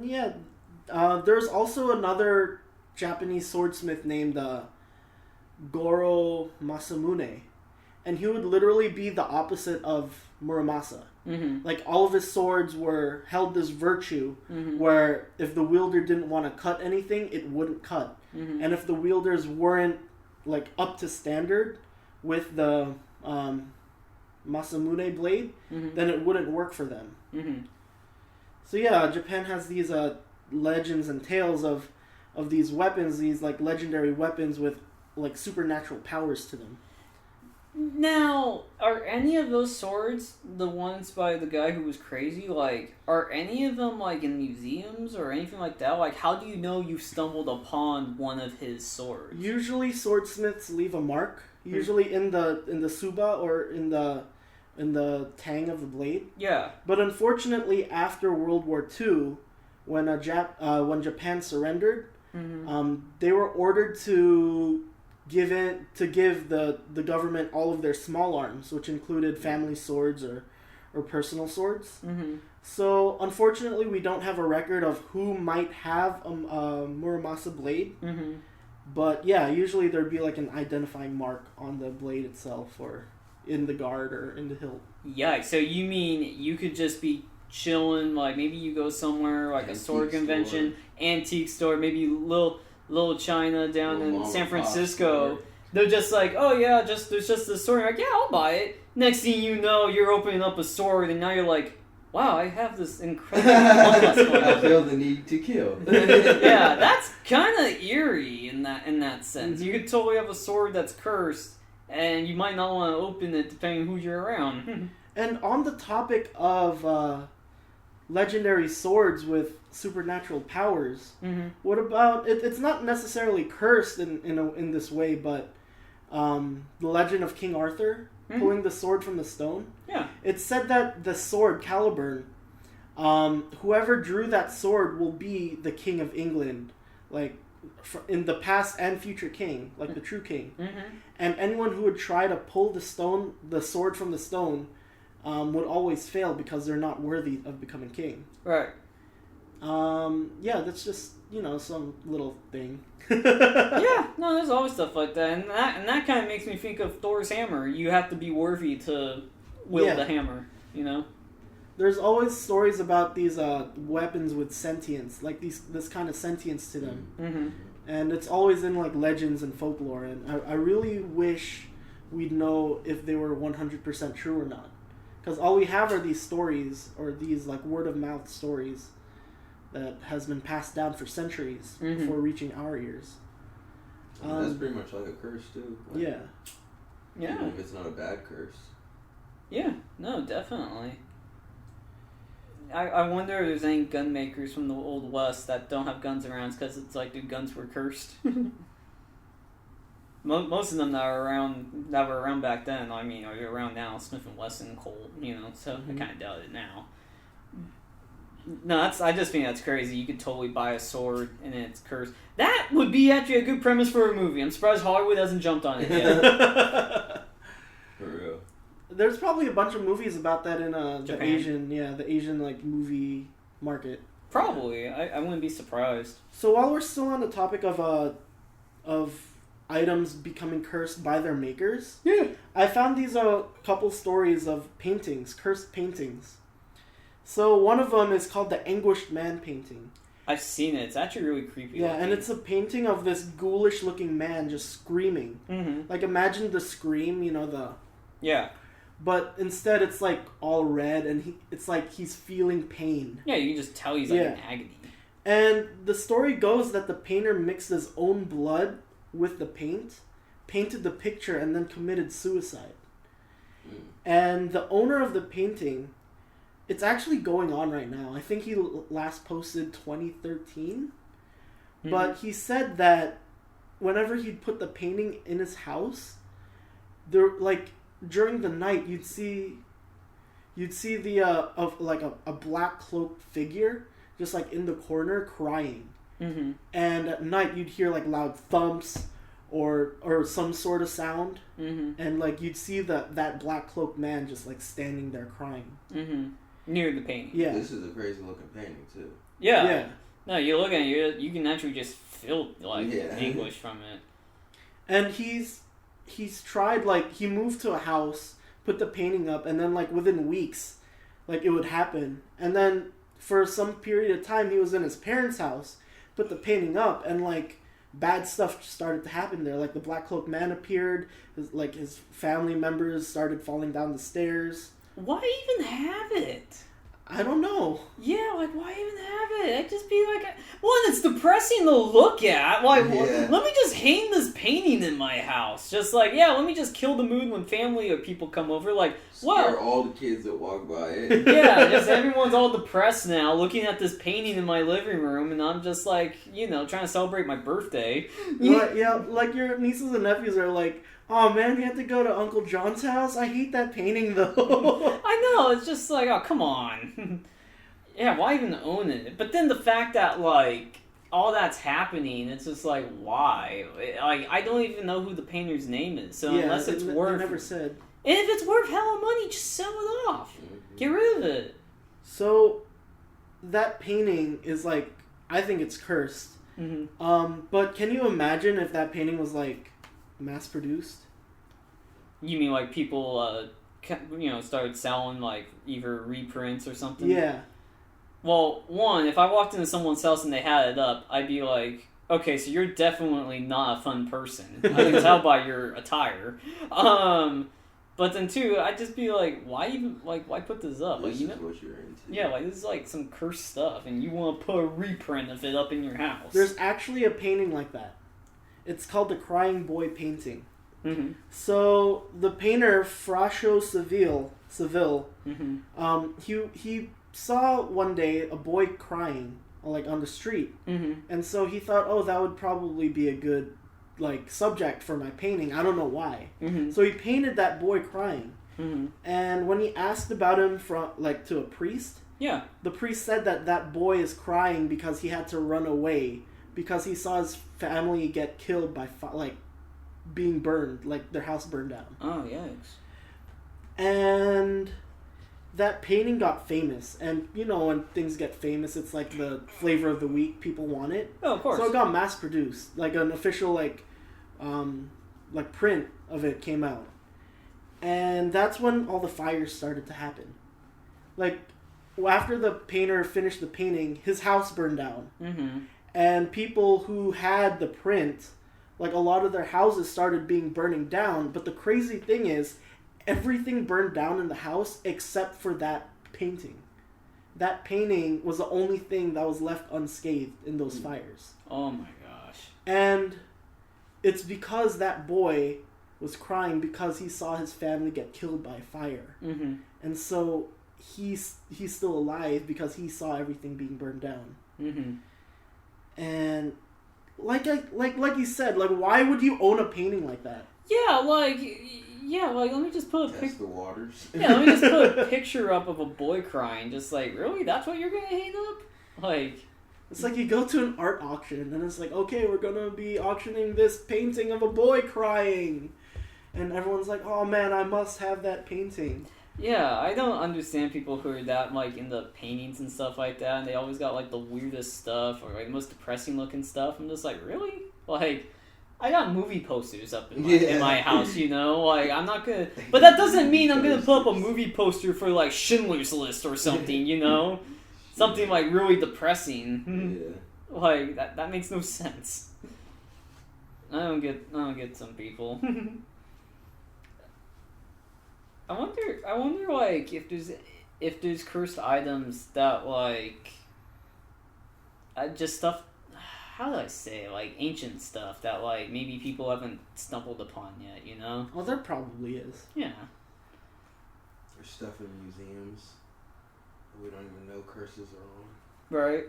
yeah, there's also another Japanese swordsmith named Goro Masamune, and he would literally be the opposite of Muramasa. Like, all of his swords were held this virtue where if the wielder didn't want to cut anything, it wouldn't cut. And if the wielders weren't like up to standard with the Masamune blade, then it wouldn't work for them. So yeah, Japan has these legends and tales of these weapons, these like legendary weapons with like supernatural powers to them.
Now, are any of those swords the ones by the guy who was crazy? Like, are any of them like in museums or anything like that? Like, how do you know you stumbled upon one of his swords?
Usually, swordsmiths leave a mark. Usually in the suba or in the tang of the blade.
Yeah.
But unfortunately, after World War II, when Japan surrendered, they were ordered to give the government all of their small arms, which included family swords or personal swords. So unfortunately, we don't have a record of who might have a Muramasa blade. But yeah, usually there'd be like an identifying mark on the blade itself, or in the guard, or in the hilt.
Yeah. So you mean you could just be chilling, like maybe you go somewhere like a sword convention, antique store, maybe Little China down in San Francisco. They're just like, oh yeah, there's just this sword. You're like, yeah, I'll buy it. Next thing you know, you're opening up a sword, and now you're like, wow, I have this incredible
I feel the need to kill.
Yeah, that's kind of eerie in that sense. You could totally have a sword that's cursed, and you might not want to open it depending who you're around.
And on the topic of legendary swords with supernatural powers, what about it's not necessarily cursed in this way, but the legend of King Arthur pulling the sword from the stone.
Yeah,
it's said that the sword Caliburn, whoever drew that sword will be the King of England, like in the past and future king, like the true king. And anyone who would try to pull the sword from the stone, would always fail because they're not worthy of becoming king.
Right.
Yeah, that's just, some little thing.
Yeah, no, there's always stuff like that. And that kind of makes me think of Thor's hammer. You have to be worthy to wield the hammer,
There's always stories about these weapons with sentience, like this kind of sentience to them. And it's always in like legends and folklore, and I really wish we'd know if they were 100% true or not. Because all we have are these stories, or these like word-of-mouth stories that has been passed down for centuries before reaching our ears.
That's pretty much like a curse too. Like,
yeah.
Even if it's not a bad curse.
Yeah, no, definitely. I wonder if there's any gun makers from the Old West that don't have guns around because it's like the guns were cursed. Most of them that were around back then, I mean, are around now. Smith & Wesson, Colt, so I kind of doubt it now. No, I just think that's crazy. You could totally buy a sword and it's cursed. That would be actually a good premise for a movie. I'm surprised Hollywood hasn't jumped on it yet.
For real.
There's probably a bunch of movies about that in
Japan.
the Asian like movie market.
Probably. I wouldn't be surprised.
So while we're still on the topic of items becoming cursed by their makers, I found these couple stories of paintings, cursed paintings. So one of them is called the Anguished Man painting.
I've seen it. It's actually really creepy.
Yeah,
looking.
and it's a painting of this ghoulish looking man just screaming. Like imagine the scream,
Yeah.
But instead it's like all red, and it's like he's feeling pain.
Yeah, you can just tell he's like in agony.
And the story goes that the painter mixed his own blood with the paint, painted the picture, and then committed suicide. And the owner of the painting, it's actually going on right now. I think he last posted 2013. But he said that whenever he'd put the painting in his house, there, like, during the night, you'd see the of like a black cloaked figure just like in the corner crying. Mm-hmm. And at night you'd hear like loud thumps or some sort of sound, and like you'd see that black cloaked man just like standing there crying
near the painting.
Yeah, this is a crazy looking painting too.
Yeah. No, you look at it, you can actually just feel like anguish from it.
And he's tried, like, he moved to a house, put the painting up, and then like within weeks, like it would happen. And then for some period of time, he was in his parents' house, put the painting up, and like bad stuff started to happen there. Like the black cloaked man appeared, his family members started falling down the stairs.
Why even have it?
I don't know.
Yeah, like, why even have it? I'd just be like, one, it's depressing to look at. Like, let me just hang this painting in my house. Just like, let me just kill the mood when family or people come over. Like,
scare all the kids that walk by it.
Yeah, just everyone's all depressed now, looking at this painting in my living room, and I'm just like, trying to celebrate my birthday.
Like your nieces and nephews are like, oh man, you have to go to Uncle John's house? I hate that painting though.
I know, it's just like, oh, come on. Yeah, why even own it? But then the fact that, like, all that's happening, it's just like, why? Like, I don't even know who the painter's name is, so unless it's worth...
They never said.
And if it's worth hella money, just sell it off. Get rid of it.
So, that painting is like, I think it's cursed. But can you imagine if that painting was like mass-produced?
You mean like people, started selling like either reprints or something?
Yeah.
Well, one, if I walked into someone's house and they had it up, I'd be like, okay, so you're definitely not a fun person. I can tell by your attire. But then two, I'd just be like, why put this up?
This is what you're into.
Yeah, like this is like some cursed stuff, and you want to put a reprint of it up in your house.
There's actually a painting like that. It's called the Crying Boy painting. So the painter Frasco Seville, he saw one day a boy crying like on the street, and so he thought, oh, that would probably be a good like subject for my painting. I don't know why. So he painted that boy crying, and when he asked about him to a priest, the priest said that boy is crying because he had to run away because he saw his family get killed by being burned, like their house burned down.
Oh, yikes.
And that painting got famous. And, when things get famous, it's like the flavor of the week. People want it.
Oh, of course.
So it got mass-produced. Like an official, print of it came out. And that's when all the fires started to happen. Like, after the painter finished the painting, his house burned down. And people who had the print... like, a lot of their houses started burning down. But the crazy thing is, everything burned down in the house except for that painting. That painting was the only thing that was left unscathed in those fires.
Oh my gosh.
And it's because that boy was crying because he saw his family get killed by fire. And so he's still alive because he saw everything being burned down. And... Like you said, like, why would you own a painting like that?
Let me just put
Test the waters.
let me just put a picture up of a boy crying. Just like, really? That's what you're gonna hang up? Like,
it's like you go to an art auction and it's like, okay, we're gonna be auctioning this painting of a boy crying, and everyone's like, oh man, I must have that painting.
Yeah, I don't understand people who are that, like, into paintings and stuff like that, and they always got, like, the weirdest stuff, or, like, the most depressing looking stuff. I'm just like, really? Like, I got movie posters up in my house, Like, I'm not gonna... But that doesn't mean I'm gonna put up a movie poster for, like, Schindler's List or something, Something, like, really depressing. Like, that makes no sense. I don't get some people. I wonder, like, if there's cursed items that, like, just stuff, how do I say, like, ancient stuff that, like, maybe people haven't stumbled upon yet,
Well, there probably is.
Yeah.
There's stuff in museums we don't even know curses are on.
Right.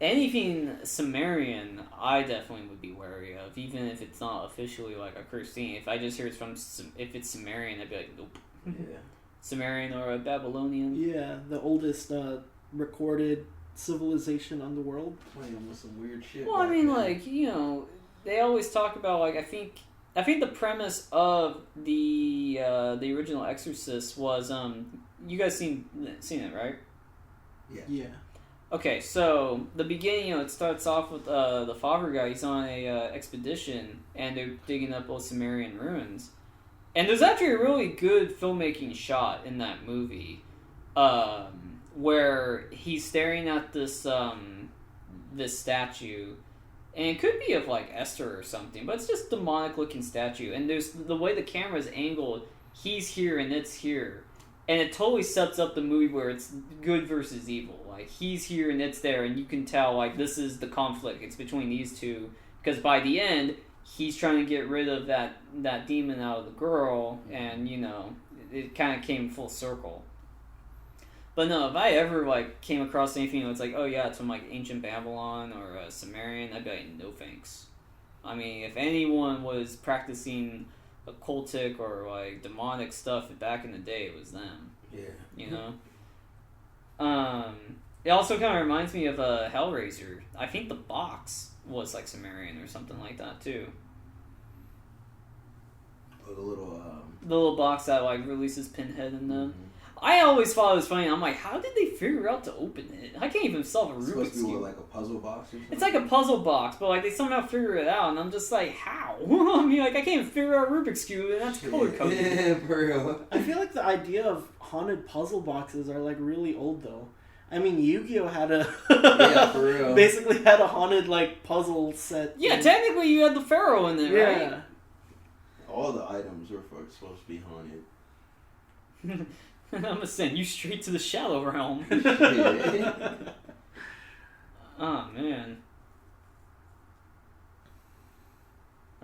anything Sumerian, I definitely would be wary of, even if it's not officially like a cursed thing. If I just hear it's if it's Sumerian, I'd be like, nope.
Yeah.
Sumerian or a Babylonian.
Yeah, the oldest recorded civilization on the world.
Playing with some weird shit.
Well, I mean, like, they always talk about, like, I think the premise of the original Exorcist was, you guys seen it, right?
Yeah.
Okay, so the beginning, it starts off with the father guy. He's on a expedition, and they're digging up old Sumerian ruins. And there's actually a really good filmmaking shot in that movie, where he's staring at this this statue, and it could be of like Esther or something, but it's just a demonic looking statue. And there's the way the camera's angled. He's here and it's here. And it totally sets up the movie where it's good versus evil. Like, he's here and it's there, and you can tell, like, this is the conflict. It's between these two. Because by the end, he's trying to get rid of that demon out of the girl, and, it kind of came full circle. But no, if I ever, like, came across anything that was like, oh yeah, it's from, like, ancient Babylon or Sumerian, I'd be like, no thanks. I mean, if anyone was practicing occultic or like demonic stuff back in the day, it was them.
Yeah.
It also kind of reminds me of Hellraiser. I think the box was like Sumerian or something like that too.
Oh, the
little box that like releases Pinhead in them. Mm-hmm. I always thought it was funny. I'm like, how did they figure out to open it? I can't even solve a Rubik's Cube.
It's supposed to be like a puzzle box or something?
It's like a puzzle box, but like they somehow figure it out, and I'm just like, how? I mean, like, I can't even figure out Rubik's Cube, and that's color coded.
Yeah, for real.
I feel like the idea of haunted puzzle boxes are like really old though. I mean, Yu-Gi-Oh had a
yeah, for real.
Basically had a haunted like puzzle set.
Yeah, technically you had the pharaoh in there, right?
All the items were supposed to be haunted.
I'm gonna send you straight to the Shadow Realm. Oh, man.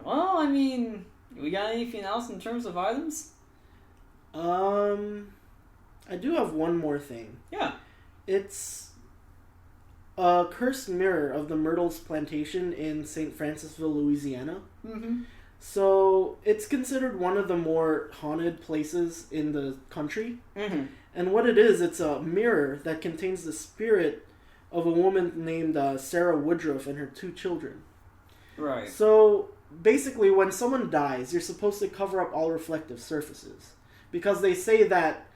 Well, I mean, we got anything else in terms of items?
I do have one more thing.
Yeah.
It's a cursed mirror of the Myrtles Plantation in St. Francisville, Louisiana.
Mm-hmm.
So, it's considered one of the more haunted places in the country.
Mm-hmm.
And what it is, it's a mirror that contains the spirit of a woman named Sarah Woodruff and her 2 children.
Right.
So, basically, when someone dies, you're supposed to cover up all reflective surfaces. Because they say that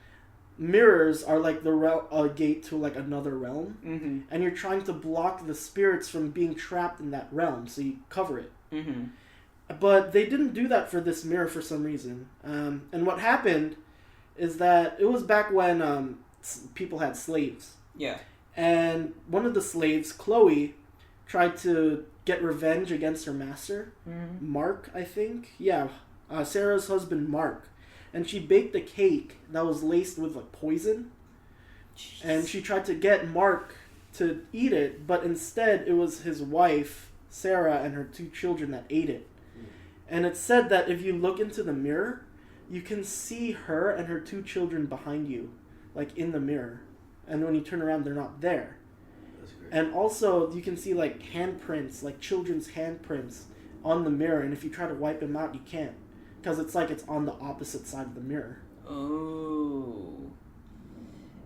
mirrors are like the gate to like another realm.
Mm-hmm.
And you're trying to block the spirits from being trapped in that realm, so you cover it.
Mm-hmm.
But they didn't do that for this mirror for some reason. And what happened is that it was back when people had slaves.
Yeah.
And one of the slaves, Chloe, tried to get revenge against her master, Mark, I think. Yeah, Sarah's husband, Mark. And she baked a cake that was laced with like poison. Jeez. And she tried to get Mark to eat it, but instead it was his wife, Sarah, and her 2 children that ate it. And it's said that if you look into the mirror, you can see her and her 2 children behind you, like in the mirror. And when you turn around, they're not there.
That's great.
And also, you can see like handprints, like children's handprints on the mirror. And if you try to wipe them out, you can't. Because it's like it's on the opposite side of the mirror.
Oh.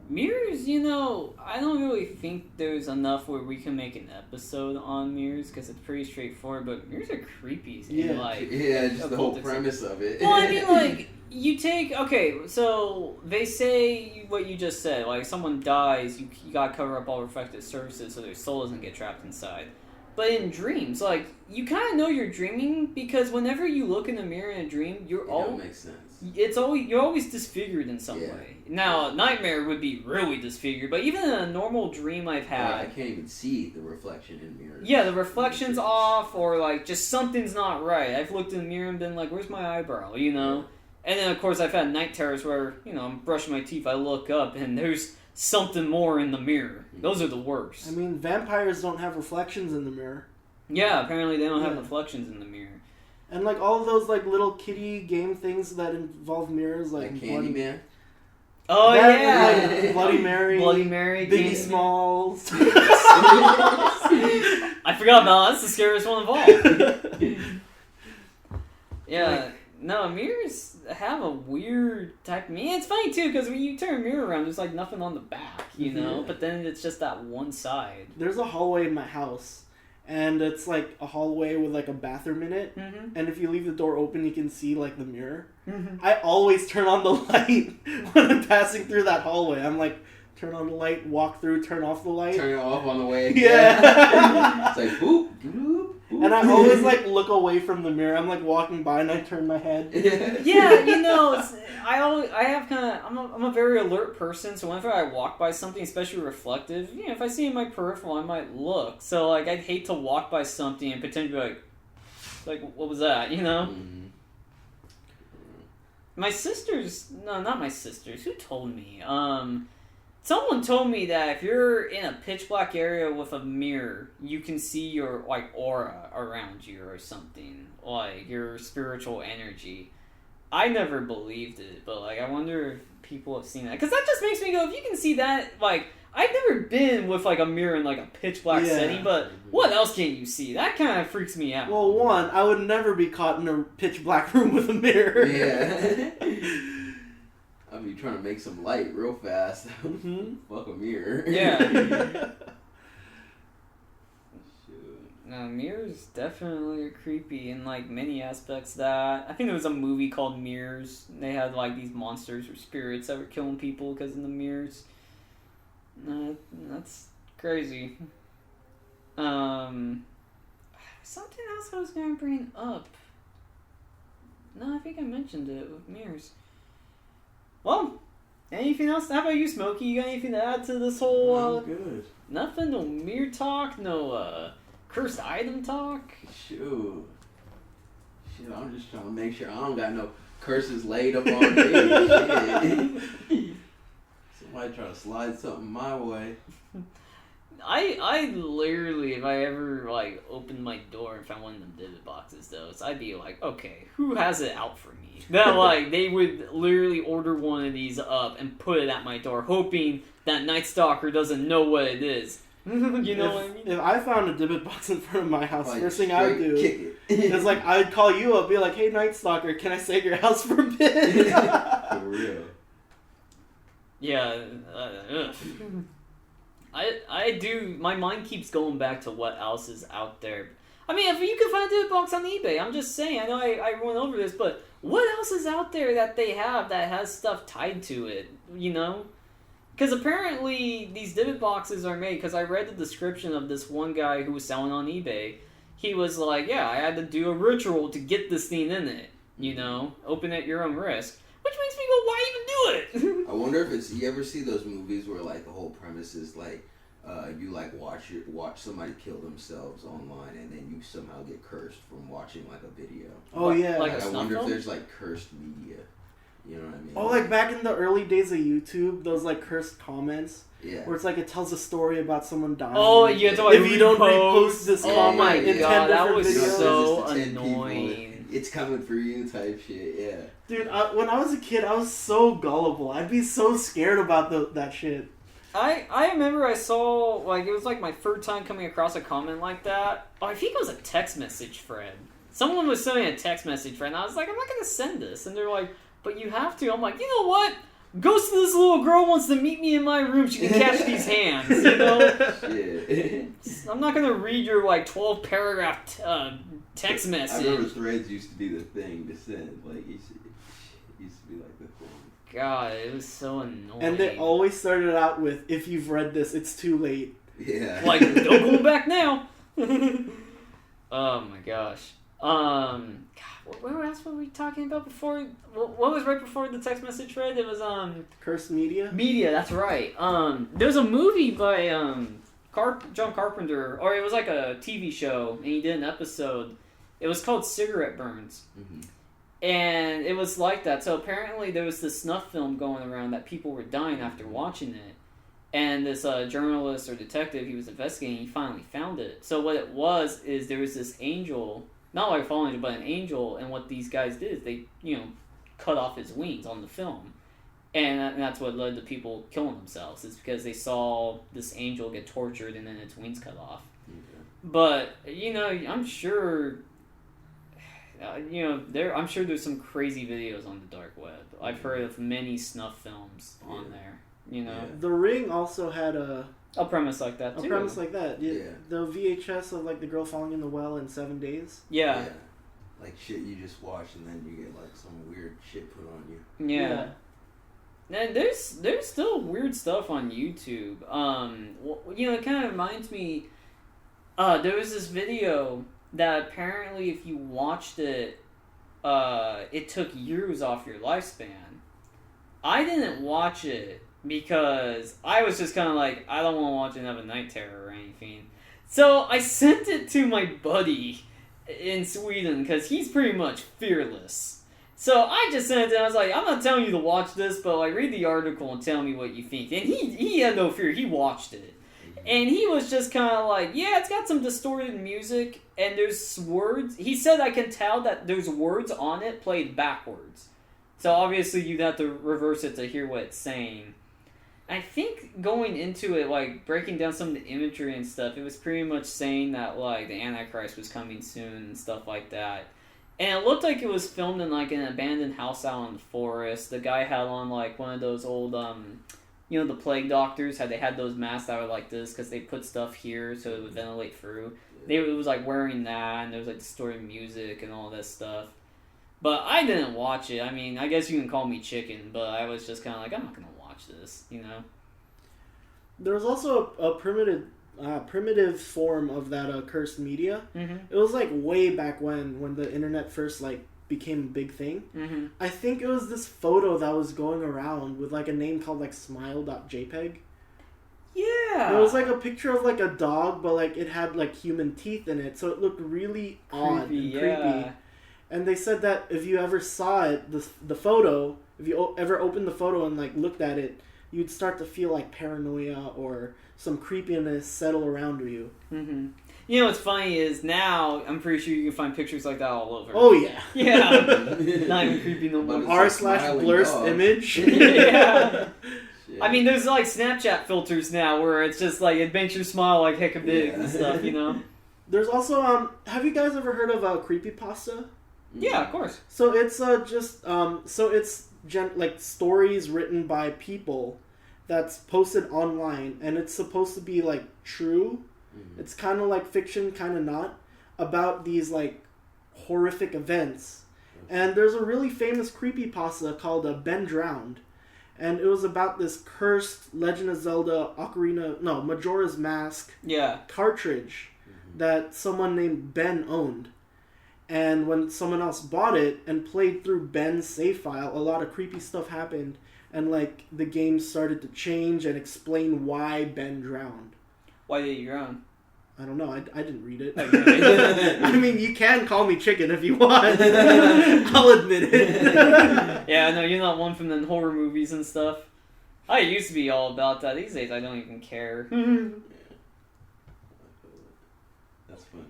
Mirrors, I don't really think there's enough where we can make an episode on mirrors because it's pretty straightforward, but mirrors are creepy.
Yeah, just the whole premise of it.
Well, I mean, like, you take, okay, so they say what you just said, like, someone dies, you gotta cover up all reflective surfaces so their soul doesn't get trapped inside. But in dreams, like, you kind of know you're dreaming because whenever you look in the mirror in a dream,
It don't make sense.
You're always disfigured in some way. Now, nightmare would be really disfigured, but even in a normal dream I've had,
I can't even see the reflection in mirrors.
Yeah, the reflection's off, or like just something's not right. I've looked in the mirror and been like, "Where's my eyebrow?" And then of course I've had night terrors where I'm brushing my teeth, I look up and there's something more in the mirror. Those are the worst.
I mean, vampires don't have reflections in the mirror.
Yeah, apparently they don't have reflections in the mirror.
And like all of those like little kiddie game things that involve mirrors, like
Candyman.
Oh yeah,
like Bloody Mary,
Biggie
Smalls.
I forgot about that. That's the scariest one of all. Yeah. No, mirrors have a weird type of... It's funny, too, because when you turn a mirror around, there's, like, nothing on the back, you know?
Yeah.
But then it's just that one side.
There's a hallway in my house, and it's, like, a hallway with, like, a bathroom in it.
Mm-hmm.
And if you leave the door open, you can see, like, the mirror.
Mm-hmm.
I always turn on the light when I'm passing through that hallway. I'm like, turn on the light, walk through, turn off the light.
Turn it off on the way.
Yeah.
It's like boop, boop, boop.
And I always like look away from the mirror. I'm like walking by and I turn my head.
Yeah, you know, I'm a very alert person, so whenever I walk by something, especially reflective, you know, if I see in my peripheral, I might look. So, like, I'd hate to walk by something and pretend to be like, what was that, you know?
Mm-hmm.
My sisters, no, not my sisters, who told me? Someone told me that if you're in a pitch black area with a mirror, you can see your, like, aura around you or something. Like, your spiritual energy. I never believed it, but, like, I wonder if people have seen that. Because that just makes me go, if you can see that, like, I've never been with, like, a mirror in, like, a pitch black setting, but what else can you see? That kind of freaks me out.
Well, one, I would never be caught in a pitch black room with a mirror.
Yeah. I mean, trying to make some light real fast.
Mm-hmm.
Fuck a mirror.
Yeah. No, Mirrors definitely are creepy in, like, many aspects. That I think there was a movie called Mirrors. They had, like, these monsters or spirits that were killing people because of the mirrors. That's crazy. Something else I was gonna bring up. No, I think I mentioned it with mirrors. Well, anything else? How about you, Smokey? You got anything to add to this whole?
I'm good.
Nothing. No mirror talk. No cursed item talk.
Shoot, I'm just trying to make sure I don't got no curses laid up on me. Shit. Somebody try to slide something my way.
I literally, if I ever, like, opened my door and found one of them divot boxes, though, I'd be like, okay, who has it out for me? That, like, they would literally order one of these up and put it at my door, hoping that Nightstalker doesn't know what it is. You know what I mean?
If I found a divot box in front of my house,
Like,
first thing I would do
kick it.
is, like, I'd call you up, be like, hey, Nightstalker, can I stay at your house for a bit?
For real.
Yeah, ugh. I do, my mind keeps going back to what else is out there. I mean, if you can find a divot box on eBay, I'm just saying, I know I went over this, but what else is out there that they have that has stuff tied to it, you know? Because apparently these divot boxes are made, because I read the description of this one guy who was selling on eBay. He was like, yeah, I had to do a ritual to get this thing in it, you know? Open at your own risk. Which makes me go, why even do it?
I wonder if it's, you ever see those movies where, like, the whole premise is, like, you, like, watch somebody kill themselves online and then you somehow get cursed from watching, like, a video.
Oh, yeah.
Like
Like,
a
I wonder
snuff
if
film?
there's, like, cursed media. You know what I mean?
Oh, like back in the early days of YouTube, those like cursed comments,
Yeah.
where it's like it tells a story about someone dying.
Oh, you have to, like,
if you don't repost this
Oh
comment
my
in 10
god, that
different
was
videos.
so
It's 10 people,
annoying.
it's coming for you type shit, yeah.
Dude, when I was a kid, I was so gullible. I'd be so scared about that shit.
I remember I saw, like, it was like my third time coming across a comment like that. Oh, I think it was a text message thread. Someone was sending a text message thread, and I was like, I'm not going to send this. And they're like, but you have to. I'm like, you know what? Ghost of this little girl wants to meet me in my room. She can catch these hands, you know?
Shit.
I'm not going to read your, like, 12-paragraph text message.
I remember threads used to be the thing to send. Like, it used to be like the thing.
God, it was so annoying.
And they always started out with, if you've read this, it's too late.
Yeah.
Like, don't go back now. Oh my gosh. God, what else were we talking about before? What was right before the text message thread? It was
Cursed media?
Media, that's right. There was a movie by John Carpenter, or it was like a TV show, and he did an episode. It was called Cigarette Burns.
Mm-hmm.
And it was like that. So apparently there was this snuff film going around that people were dying after watching it. And this journalist or detective, he was investigating, he finally found it. So what it was is there was this angel, not like a fallen angel, but an angel, and what these guys did is they, cut off his wings on the film. And that's what led to people killing themselves. It's because they saw this angel get tortured and then its wings cut off.
Okay.
But I'm sure. I'm sure there's some crazy videos on the dark web. I've heard of many snuff films on there.
Yeah.
The Ring also had
a premise like that too.
A premise like that.
Yeah.
The VHS of like the girl falling in the well in 7 days.
Yeah.
Like shit you just watch and then you get like some weird shit put on you.
Yeah. And there's still weird stuff on YouTube. It kind of reminds me. There was this video that apparently, if you watched it, it took years off your lifespan. I didn't watch it because I was just kind of like, I don't want to watch another Night Terror or anything. So I sent it to my buddy in Sweden because he's pretty much fearless. So I just sent it to him. I was like, I'm not telling you to watch this, but like read the article and tell me what you think. And he had no fear. He watched it. And he was just kind of like, yeah, it's got some distorted music, and there's words. He said I can tell that there's words on it played backwards. So obviously you'd have to reverse it to hear what it's saying. I think going into it, like, breaking down some of the imagery and stuff, it was pretty much saying that, like, the Antichrist was coming soon and stuff like that. And it looked like it was filmed in, like, an abandoned house out in the forest. The guy had on, like, one of those old, the plague doctors, how they had those masks that were like this because they put stuff here so it would ventilate through. It was like wearing that, and there was like distorted music and all this stuff. But I didn't watch it. I mean, I guess you can call me chicken, but I was just kind of like, I'm not going to watch this,
There was also a primitive form of that cursed media.
Mm-hmm.
It was like way back when the internet first like became a big thing.
Mm-hmm.
I think it was this photo that was going around with like a name called like smile.jpg.
Yeah.
It was like a picture of like a dog, but like it had like human teeth in it, so it looked really odd and creepy. And they said that if you ever saw it, the photo, if you ever opened the photo and like looked at it, you'd start to feel like paranoia or some creepiness settle around you.
Mm-hmm. What's funny is now I'm pretty sure you can find pictures like that all over.
Oh yeah.
Yeah. Not even creepy no more.
r/blurst image.
Yeah. I mean, there's like Snapchat filters now where it's just like it makes you smile like hecka big and stuff,
There's also have you guys ever heard of creepypasta?
Yeah, of course.
So it's like stories written by people that's posted online, and it's supposed to be like true. Mm-hmm. It's kind of like fiction, kind of not, about these like horrific events. Okay. And there's a really famous creepypasta called Ben Drowned, and it was about this cursed Legend of Zelda Majora's Mask cartridge that someone named Ben owned. And when someone else bought it and played through Ben's save file, a lot of creepy stuff happened, and like the game started to change and explain why Ben drowned.
Why did you drown?
I don't know. I didn't read it.
Okay.
I mean, you can call me chicken if you want. I'll admit it.
Yeah, no, you're not one from the horror movies and stuff. I used to be all about that. These days, I don't even care.
That's fun.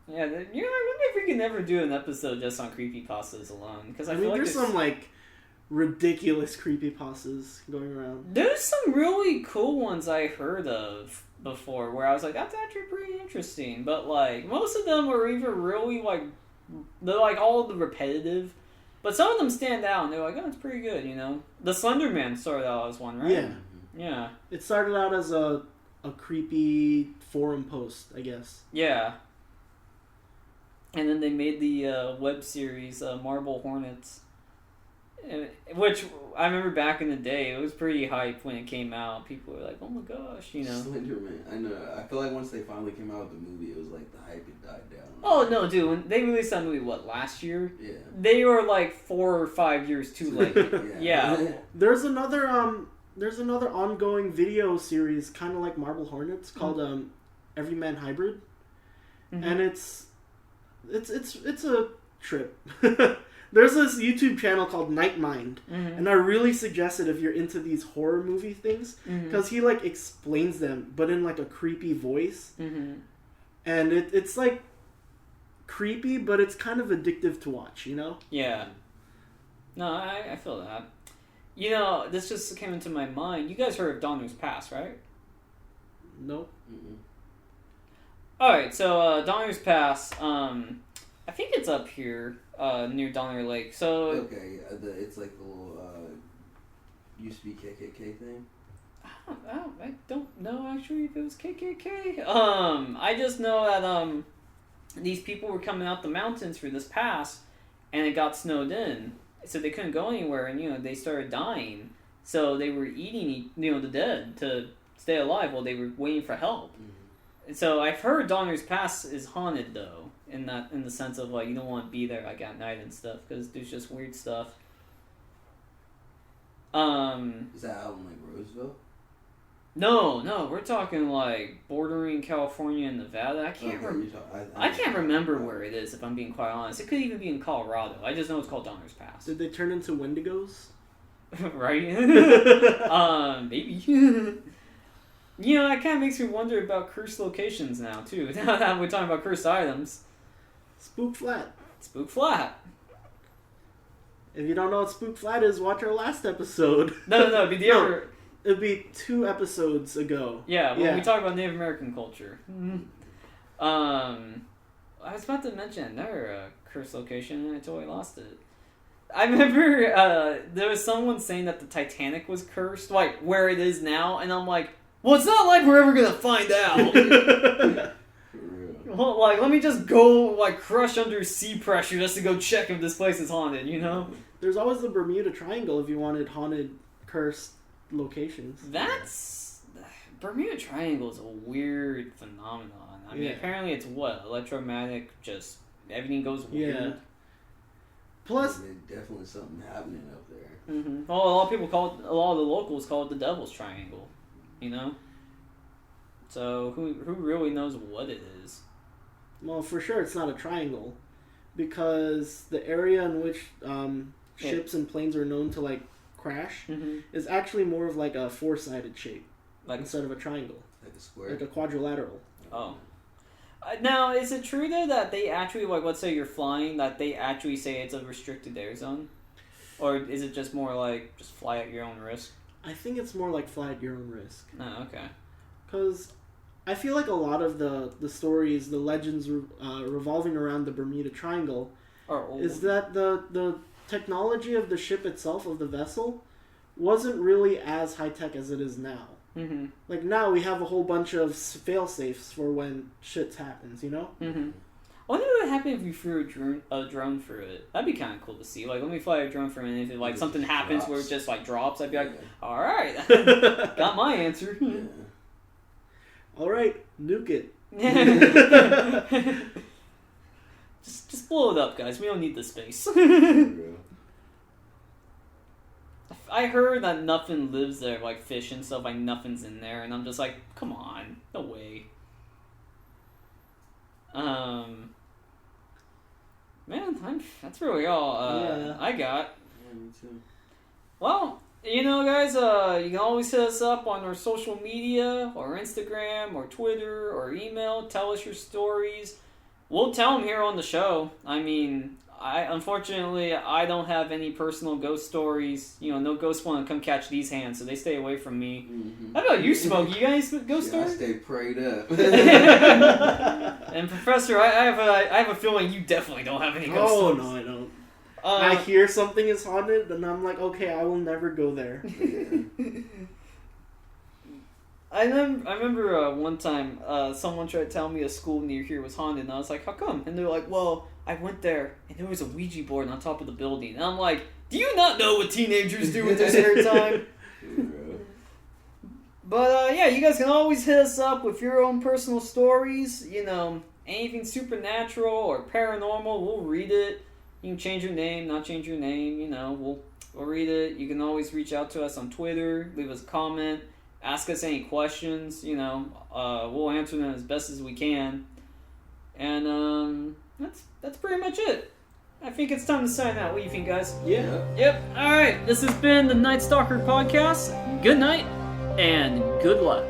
Yeah, I wonder if we can ever do an episode just on creepypastas alone. Because I feel like
there's some like ridiculous creepypastas going around.
There's some really cool ones I heard of before where I was like, that's actually pretty interesting. But like most of them are either really like they're like all the repetitive, but some of them stand out and they're like, oh, it's pretty good, The Slender Man started out as one, right?
Yeah.
Yeah.
It started out as a creepy forum post, I guess.
Yeah. And then they made the web series Marble Hornets, which I remember back in the day, it was pretty hype when it came out. People were like, "Oh my gosh,"
Slenderman. I know. I feel like once they finally came out with the movie, it was like the hype had died down.
Oh no, dude! When they released that movie, last year?
Yeah.
They were like 4 or 5 years too late. Yeah.
There's another ongoing video series, kind of like Marble Hornets, called Everyman Hybrid, and it's a trip. There's this YouTube channel called Nightmind, and I really suggest it if you're into these horror movie things, because he like explains them, but in like a creepy voice, and it's like creepy, but it's kind of addictive to watch,
Yeah. No, I feel that. You know, this just came into my mind. You guys heard of Donner's Pass, right?
Nope.
Mm-mm.
Alright, so Donner's Pass, I think it's up here near Donner Lake. So
Okay, it's like the little used to be KKK thing.
I don't know actually if it was KKK. I just know that these people were coming out the mountains for this pass, and it got snowed in, so they couldn't go anywhere, and they started dying. So they were eating the dead to stay alive while they were waiting for help.
Mm-hmm.
So I've heard Donner's Pass is haunted though, in the sense of like you don't want to be there like at night and stuff because there's just weird stuff.
Is that out in like Roseville?
No, we're talking like bordering California and Nevada. I can't remember where it is if I'm being quite honest. It could even be in Colorado. I just know it's called Donner's Pass.
Did they turn into Wendigos?
Right? Maybe. That kind of makes me wonder about cursed locations now too. Now that we're talking about cursed items.
Spook Flat.
Spook Flat.
If you don't know what Spook Flat is, watch our last episode.
No, it'd be the other.
It'd be 2 episodes ago.
Yeah, when we talk about Native American culture. I was about to mention another cursed location, and I totally lost it. I remember there was someone saying that the Titanic was cursed, like where it is now, and I'm like, well, it's not like we're ever gonna find out.
For real.
Well, like, let me just go like crush under sea pressure just to go check if this place is haunted,
There's always the Bermuda Triangle if you wanted haunted, cursed locations.
That's Bermuda Triangle is a weird phenomenon. I mean, apparently it's what electromagnetic. Just everything goes weird.
Yeah. Plus,
there's definitely something happening up there.
Mm-hmm. Well, a lot of people a lot of the locals call it the Devil's Triangle. So who really knows what it is?
Well, for sure it's not a triangle, because the area in which ships and planes are known to like crash is actually more of like a 4-sided shape, instead of a triangle,
like a square,
like a quadrilateral.
Oh. Now, is it true though that they actually, like, let's say you're flying, that they actually say it's a restricted air zone, or is it just more like just fly at your own risk?
I think it's more like fly at your own risk.
Oh, okay.
Because I feel like a lot of the stories, the legends revolving around the Bermuda Triangle, is that the technology of the ship itself, of the vessel, wasn't really as high-tech as it is now.
Mm-hmm.
Like now we have a whole bunch of fail-safes for when shit happens,
Mm-hmm. I wonder what would happen if we threw a drone through it. That'd be kind of cool to see. Like, let me fly a drone for a minute. If like something happens where it just like drops, I'd be like, all right, got my answer.
Yeah. All right, nuke it.
just blow it up, guys. We don't need the space. I heard that nothing lives there, like fish and stuff. Like nothing's in there, and I'm just like, come on, no way. Man, that's really all I got.
Yeah, me too.
Well, guys, you can always hit us up on our social media, or Instagram, or Twitter, or email. Tell us your stories. We'll tell them here on the show. I mean, unfortunately, I don't have any personal ghost stories. No ghosts want to come catch these hands, so they stay away from me. Mm-hmm. How about you, Smokey? You got any ghost stories?
I stay prayed up.
And Professor, I have a feeling you definitely don't have any ghost stories.
Oh, no, I don't. I hear something is haunted, and I'm like, okay, I will never go there.
I remember one time someone tried to tell me a school near here was haunted, and I was like, how come? And they're like, well, I went there, and there was a Ouija board on top of the building. And I'm like, do you not know what teenagers do with their spare time? But, yeah, you guys can always hit us up with your own personal stories. Anything supernatural or paranormal, we'll read it. You can change your name, not change your name, we'll read it. You can always reach out to us on Twitter, leave us a comment, ask us any questions, we'll answer them as best as we can. And that's pretty much it. I think it's time to sign out. What do you think, guys?
Yeah.
Yep. Alright, this has been the Nightstalker Podcast. Good night, and good luck.